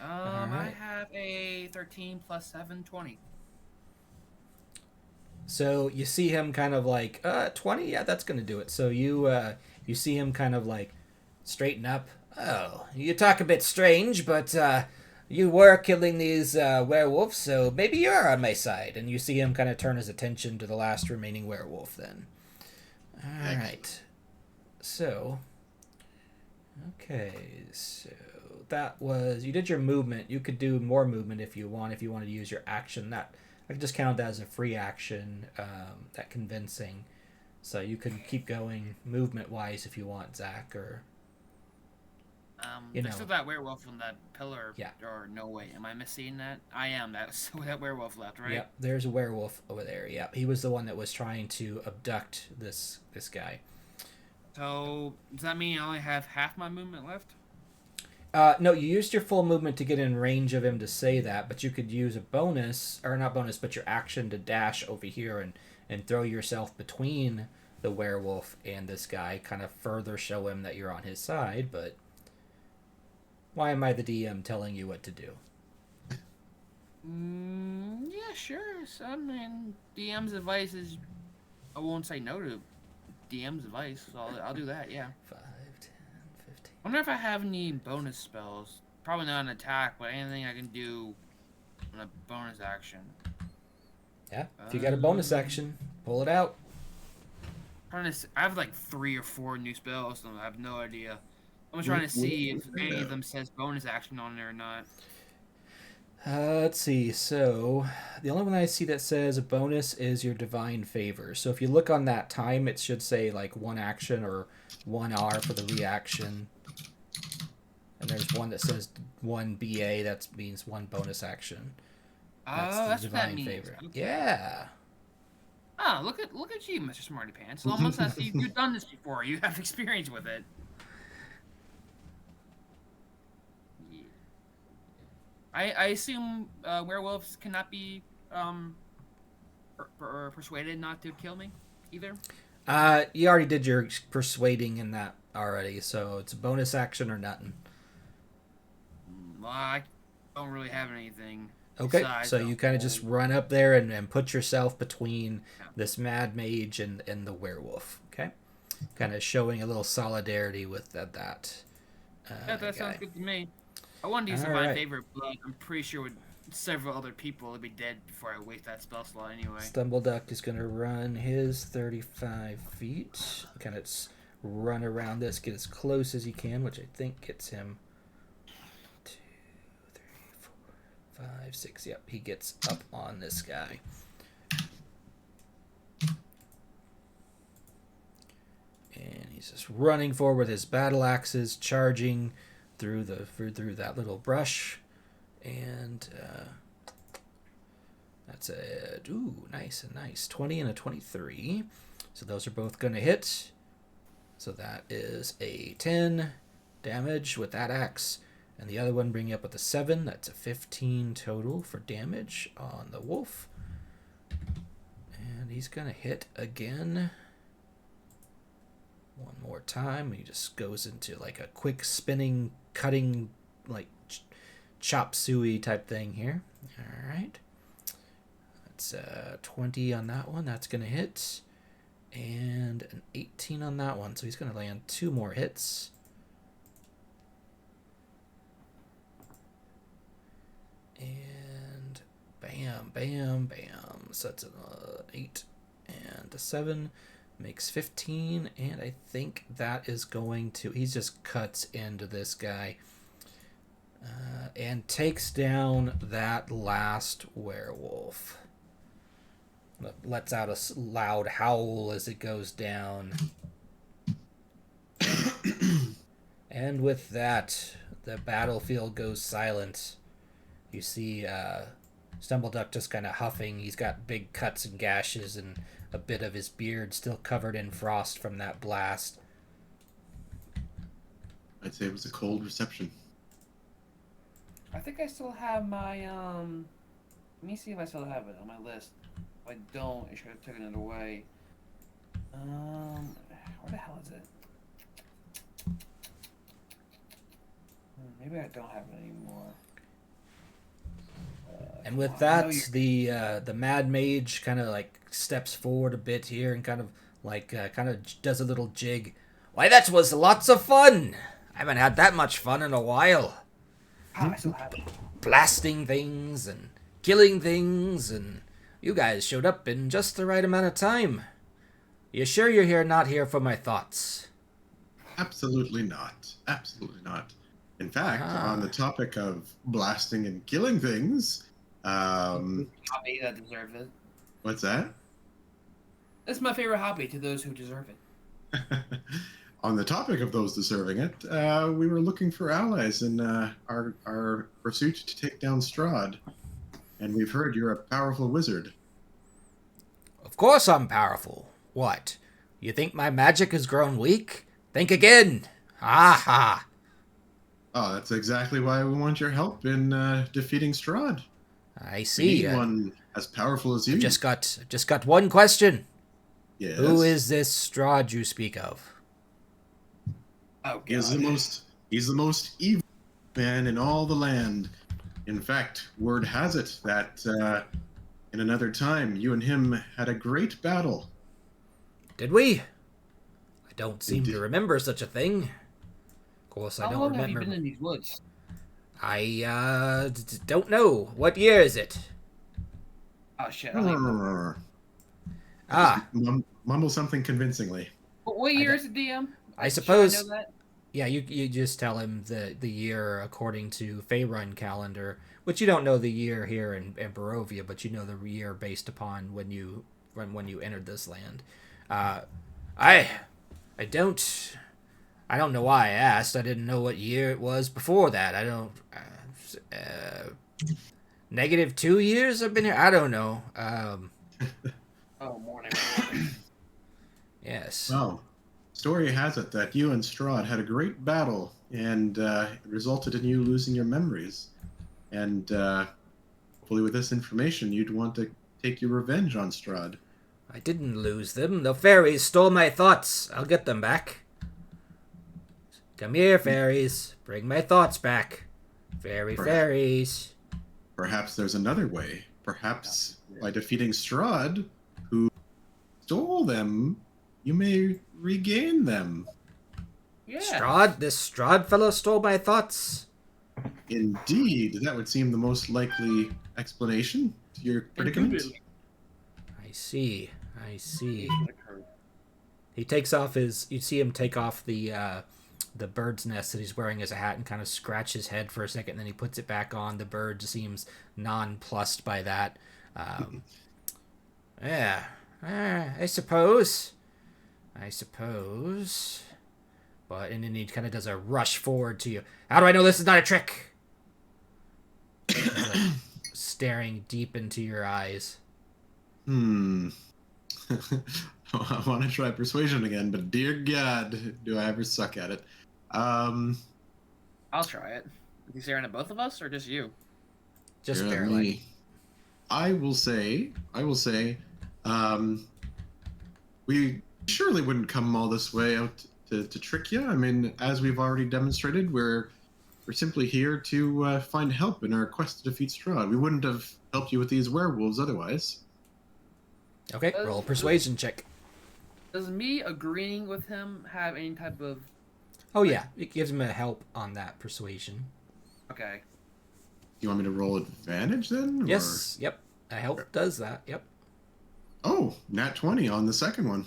I have a 13 plus 7, 20.
So you see him kind of like, 20? Yeah, that's going to do it. So you see him kind of like straighten up. Oh, you talk a bit strange, but you were killing these werewolves, so maybe you're on my side. And you see him kind of turn his attention to the last remaining werewolf then. All right. So, okay, so that was, you did your movement. You could do more movement if you wanted to use your action. That I could just count that as a free action, that convincing. So you can keep going movement-wise if you want, Zach, or...
There's still that werewolf on that pillar.
Yeah.
Or no way, am I missing that? I am. That's that werewolf left, right?
Yep, there's a werewolf over there. Yep, he was the one that was trying to abduct this guy.
So does that mean I only have half my movement left?
No, you used your full movement to get in range of him to say that, but you could use a bonus, or not bonus, but your action to dash over here and throw yourself between the werewolf and this guy, kind of further show him that you're on his side, but why am I the DM telling you what to do?
Yeah, sure. So, I mean, DM's advice is, I won't say no to DM's advice, so I'll do that, yeah.
5, 10, 15.
I wonder if I have any bonus spells. Probably not an attack, but anything I can do on a bonus action.
Yeah, if you got a bonus action, pull it out.
I have like 3 or 4 new spells, so I have no idea. I'm trying to see if any of them says bonus action on there or not.
Let's see. So the only one I see that says a bonus is your divine favor. So if you look on that time, it should say like 1 action or 1 R for the reaction. And there's one that says 1 BA. That means 1 bonus action.
That's what that means. Favor. Okay.
Yeah.
Ah, look at you, Mr. Smarty Pants. Almost as if you've done this before. You have experience with it. I assume werewolves cannot be persuaded not to kill me either.
You already did your persuading in that already, so it's a bonus action or nothing.
Well, I don't really have anything.
Okay, so you kind of just run up there and put yourself between this mad mage and the werewolf. Okay, kind of showing a little solidarity with that.
That sounds good to me. I wanted to use my favorite, but I'm pretty sure with several other people would be dead before I waste that spell slot anyway.
Stumbleduck is going to run his 35 feet. Kind of run around this, get as close as he can, which I think gets him 2, 3, 4, 5, 6. Yep, he gets up on this guy. And he's just running forward with his battle axes, charging through that little brush, and that's a nice 20 and a 23. So those are both going to hit. So that is a 10 damage with that axe, and the other one bringing up with a 7. That's a 15 total for damage on the wolf, and he's going to hit again. One more time. He just goes into like a quick spinning, cutting, like chop suey type thing here. All right. That's 20 on that one. That's going to hit. And an 18 on that one. So he's going to land 2 more hits. And bam, bam, bam. So that's an 8 and a 7. Makes 15, and I think that is going to... He just cuts into this guy and takes down that last werewolf. Lets out a loud howl as it goes down. And with that, the battlefield goes silent. You see Stumbleduck just kind of huffing. He's got big cuts and gashes and a bit of his beard still covered in frost from that blast.
I'd say it was a cold reception.
I think I still have my let me see if I still have it on my list. If I don't, I should have taken it away. Where the hell is it? Maybe I don't have it anymore.
And with that, the Mad Mage kind of like steps forward a bit here and kind of does a little jig. Why, that was lots of fun. I haven't had that much fun in a while.
I still have it.
Blasting things and killing things, and you guys showed up in just the right amount of time. You sure you're not here for my thoughts?
Absolutely not. Absolutely not. In fact, on the topic of blasting and killing things,
hobby that deserves it.
What's that?
It's my favorite hobby to those who deserve it.
On the topic of those deserving it, we were looking for allies in our pursuit to take down Strahd. And we've heard you're a powerful wizard.
Of course I'm powerful. What? You think my magic has grown weak? Think again. Ha!
Oh, that's exactly why we want your help in defeating Strahd.
I
We
see.
need one as powerful as you.
I've just got one question.
Yes.
Who is this Strahd you speak of?
Oh,
He's the
God.
most evil man in all the land. In fact, word has it that in another time, you and him had a great battle.
Did we? I don't seem
did.
to remember such a thing. Of course, I
How
don't
long have you
remember.
been in these woods?
I don't know. What year is it?
Oh, shit. I don't even know.
Ah,
Mumble something convincingly.
What year is it, DM?
I
Should
suppose.
know that?
Yeah, you just tell him the year according to Faerun calendar, which you don't know the year here in Barovia, but you know the year based upon when you entered this land. I don't know why I asked. I didn't know what year it was before that. I don't. -2 years I've been here. I don't know.
Oh, morning.
Yes.
Well, story has it that you and Strahd had a great battle, and it resulted in you losing your memories. And hopefully, with this information, you'd want to take your revenge on Strahd.
I didn't lose them. The fairies stole my thoughts. I'll get them back. Come here, fairies. Bring my thoughts back. Fairies.
Perhaps there's another way. Perhaps by defeating Strahd, who stole them, you may regain them.
Yeah.
This Strahd fellow stole my thoughts.
Indeed, that would seem the most likely explanation to your predicament.
I see. He takes off his. You see him take off the bird's nest that he's wearing as a hat and kind of scratch his head for a second. And then he puts it back on. The bird seems nonplussed by that. Yeah. I suppose. But and then he kind of does a rush forward to you. How do I know this is not a trick? Like, staring deep into your eyes.
I want to try persuasion again, but dear God, do I ever suck at it.
I'll try it. Is he staring at both of us or just you?
Just
Dear
barely.
me. I will say, we surely wouldn't come all this way out to trick you. I mean, as we've already demonstrated, we're simply here to find help in our quest to defeat Strahd. We wouldn't have helped you with these werewolves otherwise.
Okay, roll a persuasion check.
Does me agreeing with him have any type of...
Oh yeah, it gives him a help on that persuasion.
Okay.
You want me to roll advantage then?
Yes, yep. A help does that, yep.
Oh, nat 20 on the second one.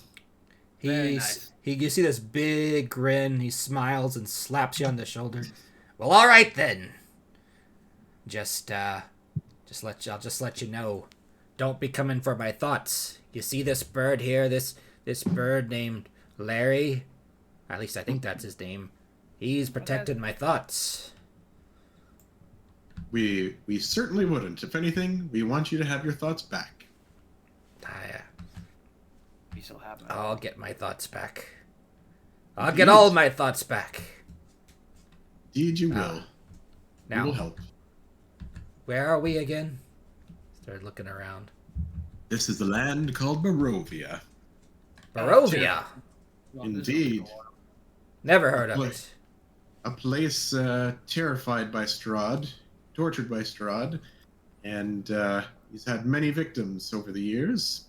Very nice.
You see this big grin, he smiles and slaps you on the shoulder. Well, all right then. I'll just let you know. Don't be coming for my thoughts. You see this bird here, this bird named Larry? At least I think that's his name. He's protected my thoughts.
We certainly wouldn't. If anything, we want you to have your thoughts back.
Be so happy.
I'll get my thoughts back. I'll get all my thoughts back.
Indeed you will. We
Now,
will help.
where are we again? Start looking around.
This is the land called Barovia.
Barovia.
Indeed.
Never heard of it.
A place terrified by Strahd, tortured by Strahd, and he's had many victims over the years.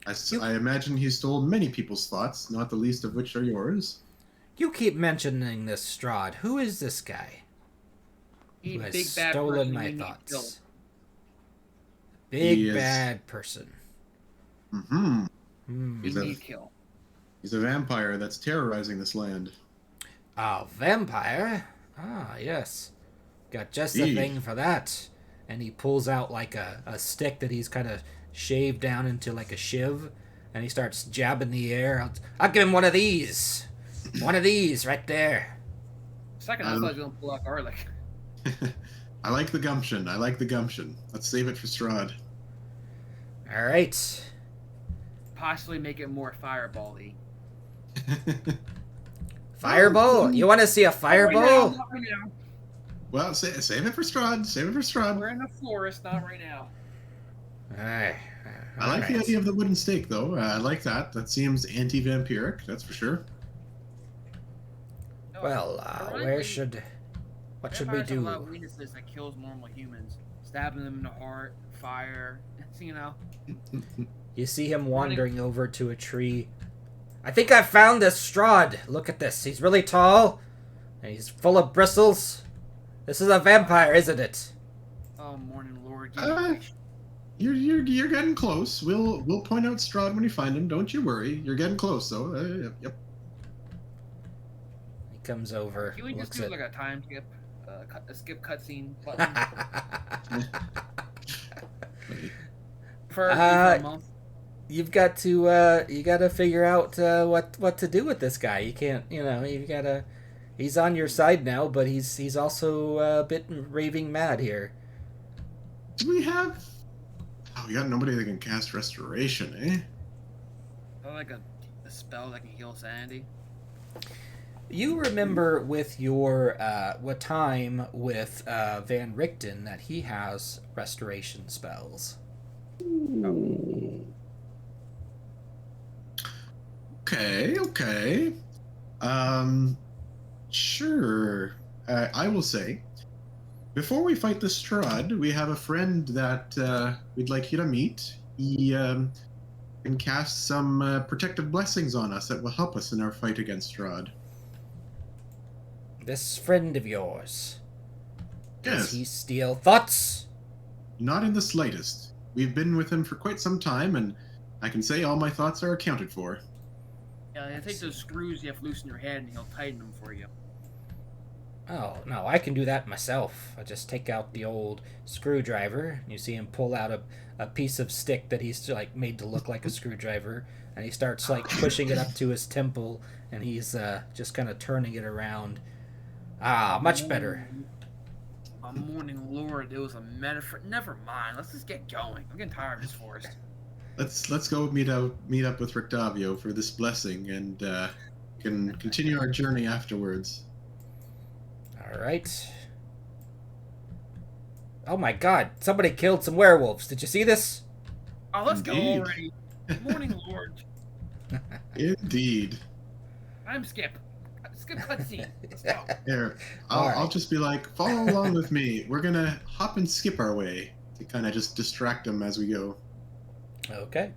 I imagine he stole many people's thoughts, not the least of which are yours.
You keep mentioning this Strahd. Who is this guy?
He
Who has
big bad
stolen
person
my
you need killed.
thoughts?
He
Big
is-
bad person.
Mm-hmm.
Hmm.
He's
You
a
need kill.
he's a vampire that's terrorizing this land.
Oh, vampire? Ah, yes. Got just the
Indeed.
thing for that. And he pulls out like a stick that he's kind of shaved down into like a shiv. And he starts jabbing the air. I'll give him one of these. One of these right there.
Second, I thought I was gonna pull out garlic.
I like the gumption. Let's save it for Strahd.
All right.
Possibly make it more fireball-y.
Fireball? You want to see a fireball?
Not right now.
Well, save it for Strahd.
We're in the forest, not right now.
All right.
I like the idea of the wooden stake, though. I like that. That seems anti-vampiric, that's for sure.
No,
Well, what should we
vampires have a lot
do?
of weaknesses that kills normal humans. Stabbing them in the heart, fire. You know.
You see him wandering over to a tree. I think I found this Strahd. Look at this. He's really tall. And he's full of bristles. This is a vampire, isn't it?
Oh, morning, Lord.
You're getting close. We'll point out Strahd when you find him. Don't you worry. You're getting close, though. Yep.
He comes over.
Can we just
looks
do
at...
like a time skip? A skip cutscene button? for a month?
You've got to figure out what to do with this guy. You can't, you gotta. He's on your side now, but he's also a bit raving mad here.
Do we have? Oh, we got nobody that can cast restoration, eh?
Or like a spell that can heal sanity.
You remember with your time with Van Richten that he has restoration spells.
Okay. Sure. I will say, before we fight the Strahd, we have a friend that we'd like you to meet. He can cast some protective blessings on us that will help us in our fight against Strahd.
This friend of yours. Does
Yes.
he steal thoughts?
Not in the slightest. We've been with him for quite some time, and I can say all my thoughts are accounted for.
Yeah, take those screws you have loose in your head and he'll tighten them for you.
Oh, no, I can do that myself. I just take out the old screwdriver. You see him pull out a piece of stick that he's like made to look like a screwdriver, and he starts like pushing it up to his temple, and he's just kind of turning it around. Ah, much better.
My morning lord, it was a metaphor. Never mind. Let's just get going. I'm getting tired of this forest.
Let's go meet up with Rictavio for this blessing, and can continue our journey afterwards.
All right. Oh my God! Somebody killed some werewolves. Did you see this?
Oh, let's go
Indeed.
already. Morning lord.
Indeed.
I'm Skip. Skip cutscene. Let's go.
Here,
All right.
I'll just be like, follow along with me. We're gonna hop and skip our way to kind of just distract them as we go.
Okay.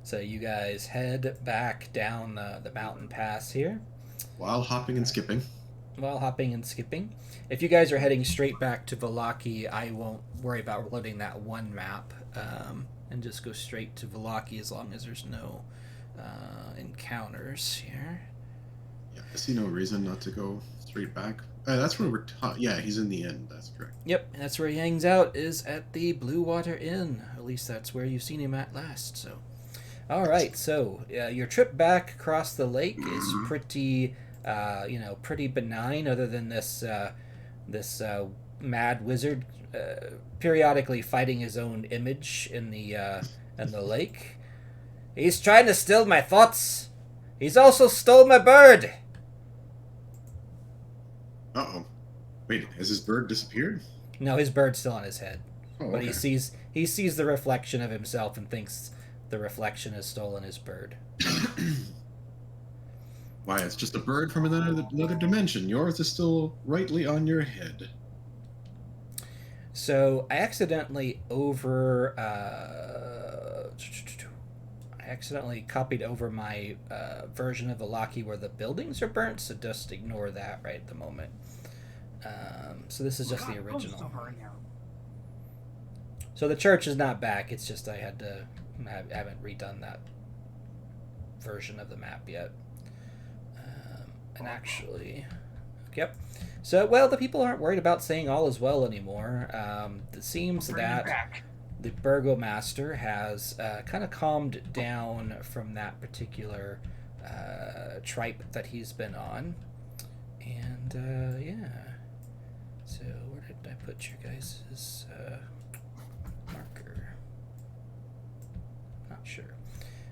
So you guys head back down the mountain pass here.
While hopping and skipping.
While hopping and skipping. If you guys are heading straight back to Vallaki, I won't worry about loading that one map and just go straight to Vallaki as long as there's no encounters here.
Yeah, I see no reason not to go straight back. That's where we're yeah, he's in the end. That's correct.
Yep, that's where he hangs out, is at the Blue Water Inn. At least that's where you've seen him at last. So, all right. So your trip back across the lake is pretty, pretty benign. Other than this mad wizard periodically fighting his own image in the lake. He's trying to steal my thoughts. He's also stole my bird.
Uh-oh. Wait, has his bird disappeared?
No, his bird's still on his head.
Oh,
But
okay.
he sees the reflection of himself and thinks the reflection has stolen his bird.
Why, it's just a bird from another dimension. Yours is still rightly on your head.
So I accidentally copied over my version of the Vallaki where the buildings are burnt, so just ignore that right at the moment. So this is just the original. So the church is not back. It's just I haven't redone that version of the map yet. And actually, yep. So the people aren't worried about saying all is well anymore. It seems that the burgomaster has kind of calmed down from that particular tripe that he's been on. And, yeah. So, where did I put your guys' marker? Not sure.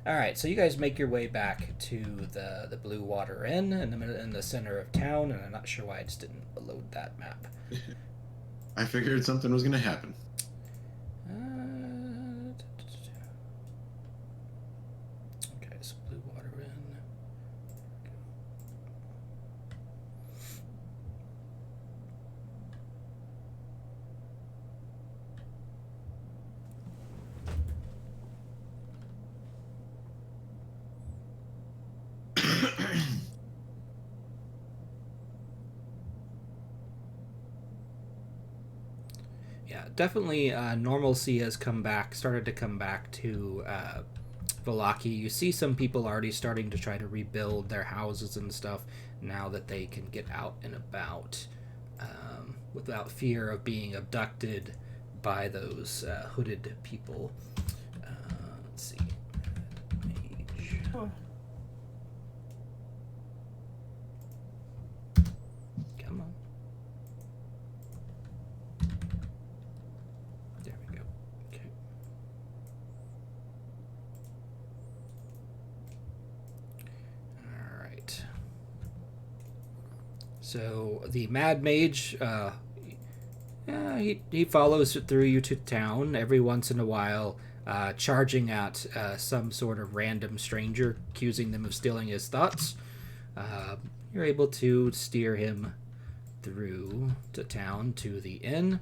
Alright, so you guys make your way back to the Blue Water Inn in the center of town, and I'm not sure why I just didn't load that map.
I figured something was going to happen.
Okay, so Blue Water Inn. Yeah, definitely normalcy has started to come back to Vallaki. You see some people already starting to try to rebuild their houses and stuff now that they can get out and about without fear of being abducted by those hooded people. Let's see. Mage.
Oh.
Come on. There we go. Okay. All right. So the Mad Mage, he follows through you to town every once in a while, charging at some sort of random stranger, accusing them of stealing his thoughts. You're able to steer him through to to the inn.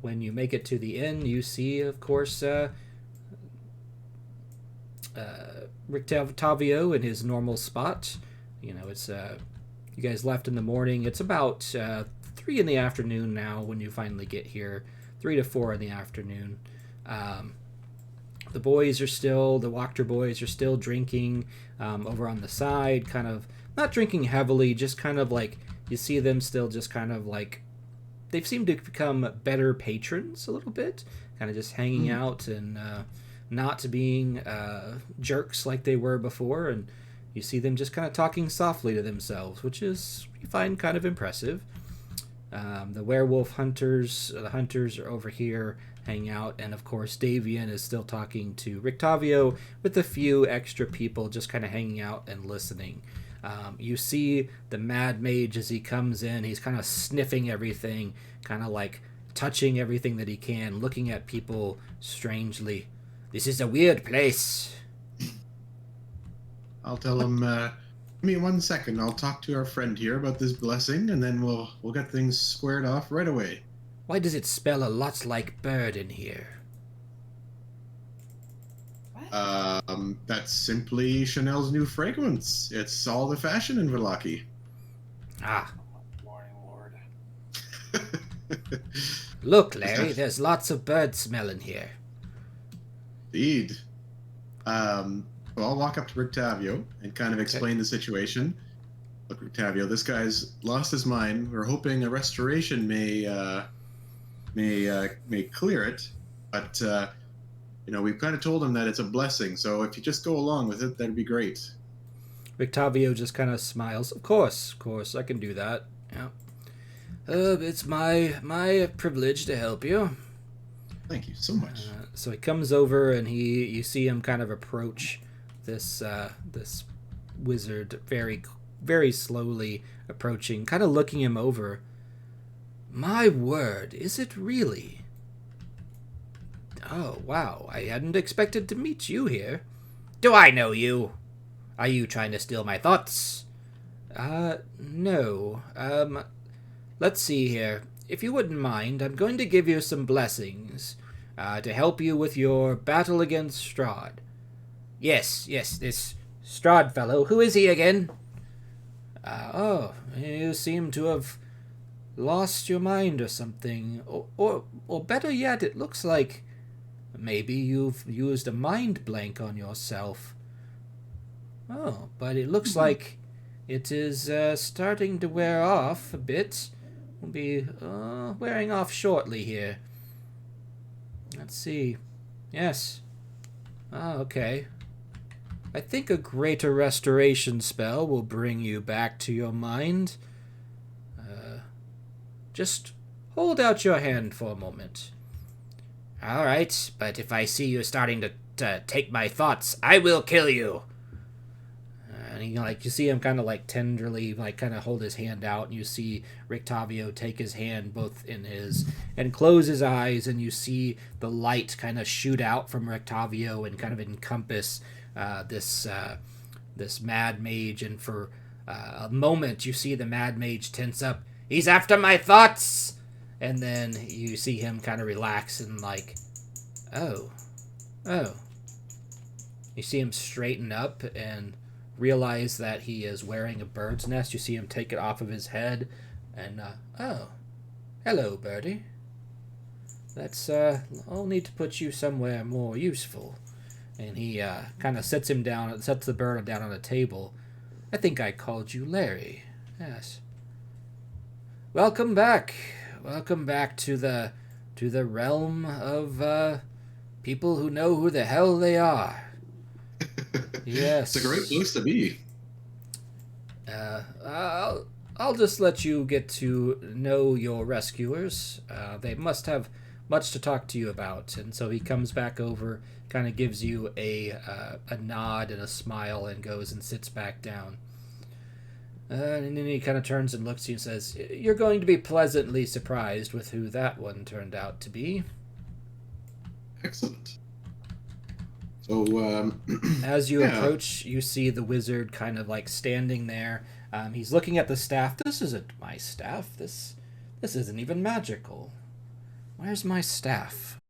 When you make it to the inn, you see, of course, Rictavio in his normal spot. You know, it's you guys left in the morning. It's about 3 in the afternoon now when you finally get here. 3 to 4 in the afternoon. The Wachter boys are still drinking over on the side, kind of not drinking heavily, just kind of like you see them still just kind of like they've seemed to become better patrons a little bit, kind of just hanging out and not being jerks like they were before, and you see them just kind of talking softly to themselves, which is you find kind of impressive. The hunters are over here hanging out, and of course Davian is still talking to Rictavio with a few extra people just kind of hanging out and listening. You see the Mad Mage as he comes in, he's kind of sniffing everything, kind of like touching everything that he can, looking at people strangely. This is a weird place.
I'll tell him, give me 1 second. I'll talk to our friend here about this blessing, and then we'll get things squared off right away.
Why does it smell a lot like bird in here?
That's simply Chanel's new fragrance. It's all the fashion in Vallaki.
Ah.
Morning, Lord.
Look, Larry, there's lots of bird smell in here.
Indeed. Well, I'll walk up to Rictavio and kind of explain the situation. Look, Rictavio, this guy's lost his mind. We're hoping a restoration may clear it, but we've kind of told him that it's a blessing. So if you just go along with it, that'd be great.
Rictavio just kind of smiles. Of course, I can do that. Yeah. It's my privilege to help you.
Thank you so much.
So he comes over, and you see him kind of approach this wizard very, very slowly approaching, kind of looking him over. My word, is it really? Oh, wow, I hadn't expected to meet you here. Do I know you? Are you trying to steal my thoughts? No. Let's see here. If you wouldn't mind, I'm going to give you some blessings, to help you with your battle against Strahd. Yes, this Strahd fellow. Who is he again? You seem to have lost your mind or something. Or better yet, it looks like maybe you've used a mind blank on yourself. Oh, but it looks like it is starting to wear off a bit. Will be wearing off shortly here. Let's see. Yes. Oh, okay. I think a greater restoration spell will bring you back to your mind. Just hold out your hand for a moment. All right, but if I see you starting to take my thoughts, I will kill you. And he, you see him kind of tenderly, kind of hold his hand out, and you see Rictavio take his hand both in his and close his eyes, and you see the light kind of shoot out from Rictavio and kind of encompass this Mad Mage. And for a moment, you see the Mad Mage tense up. He's after my thoughts! And then you see him kind of relax and oh. You see him straighten up and realize that he is wearing a bird's nest. You see him take it off of his head and, oh. Hello, birdie. I'll need to put you somewhere more useful. And he kind of sets the bird down on a table. I think I called you Larry. Yes. Welcome back. Welcome back to the realm of people who know who the hell they are. Yes.
It's a great place to be.
I'll just let you get to know your rescuers. They must have much to talk to you about. And so he comes back over, kind of gives you a nod and a smile, and goes and sits back down. And then he kind of turns and looks at you and says, "You're going to be pleasantly surprised with who that one turned out to be."
Excellent. So,
as you approach, you see the wizard kind of standing there. He's looking at the staff. This isn't my staff. This isn't even magical. Where's my staff?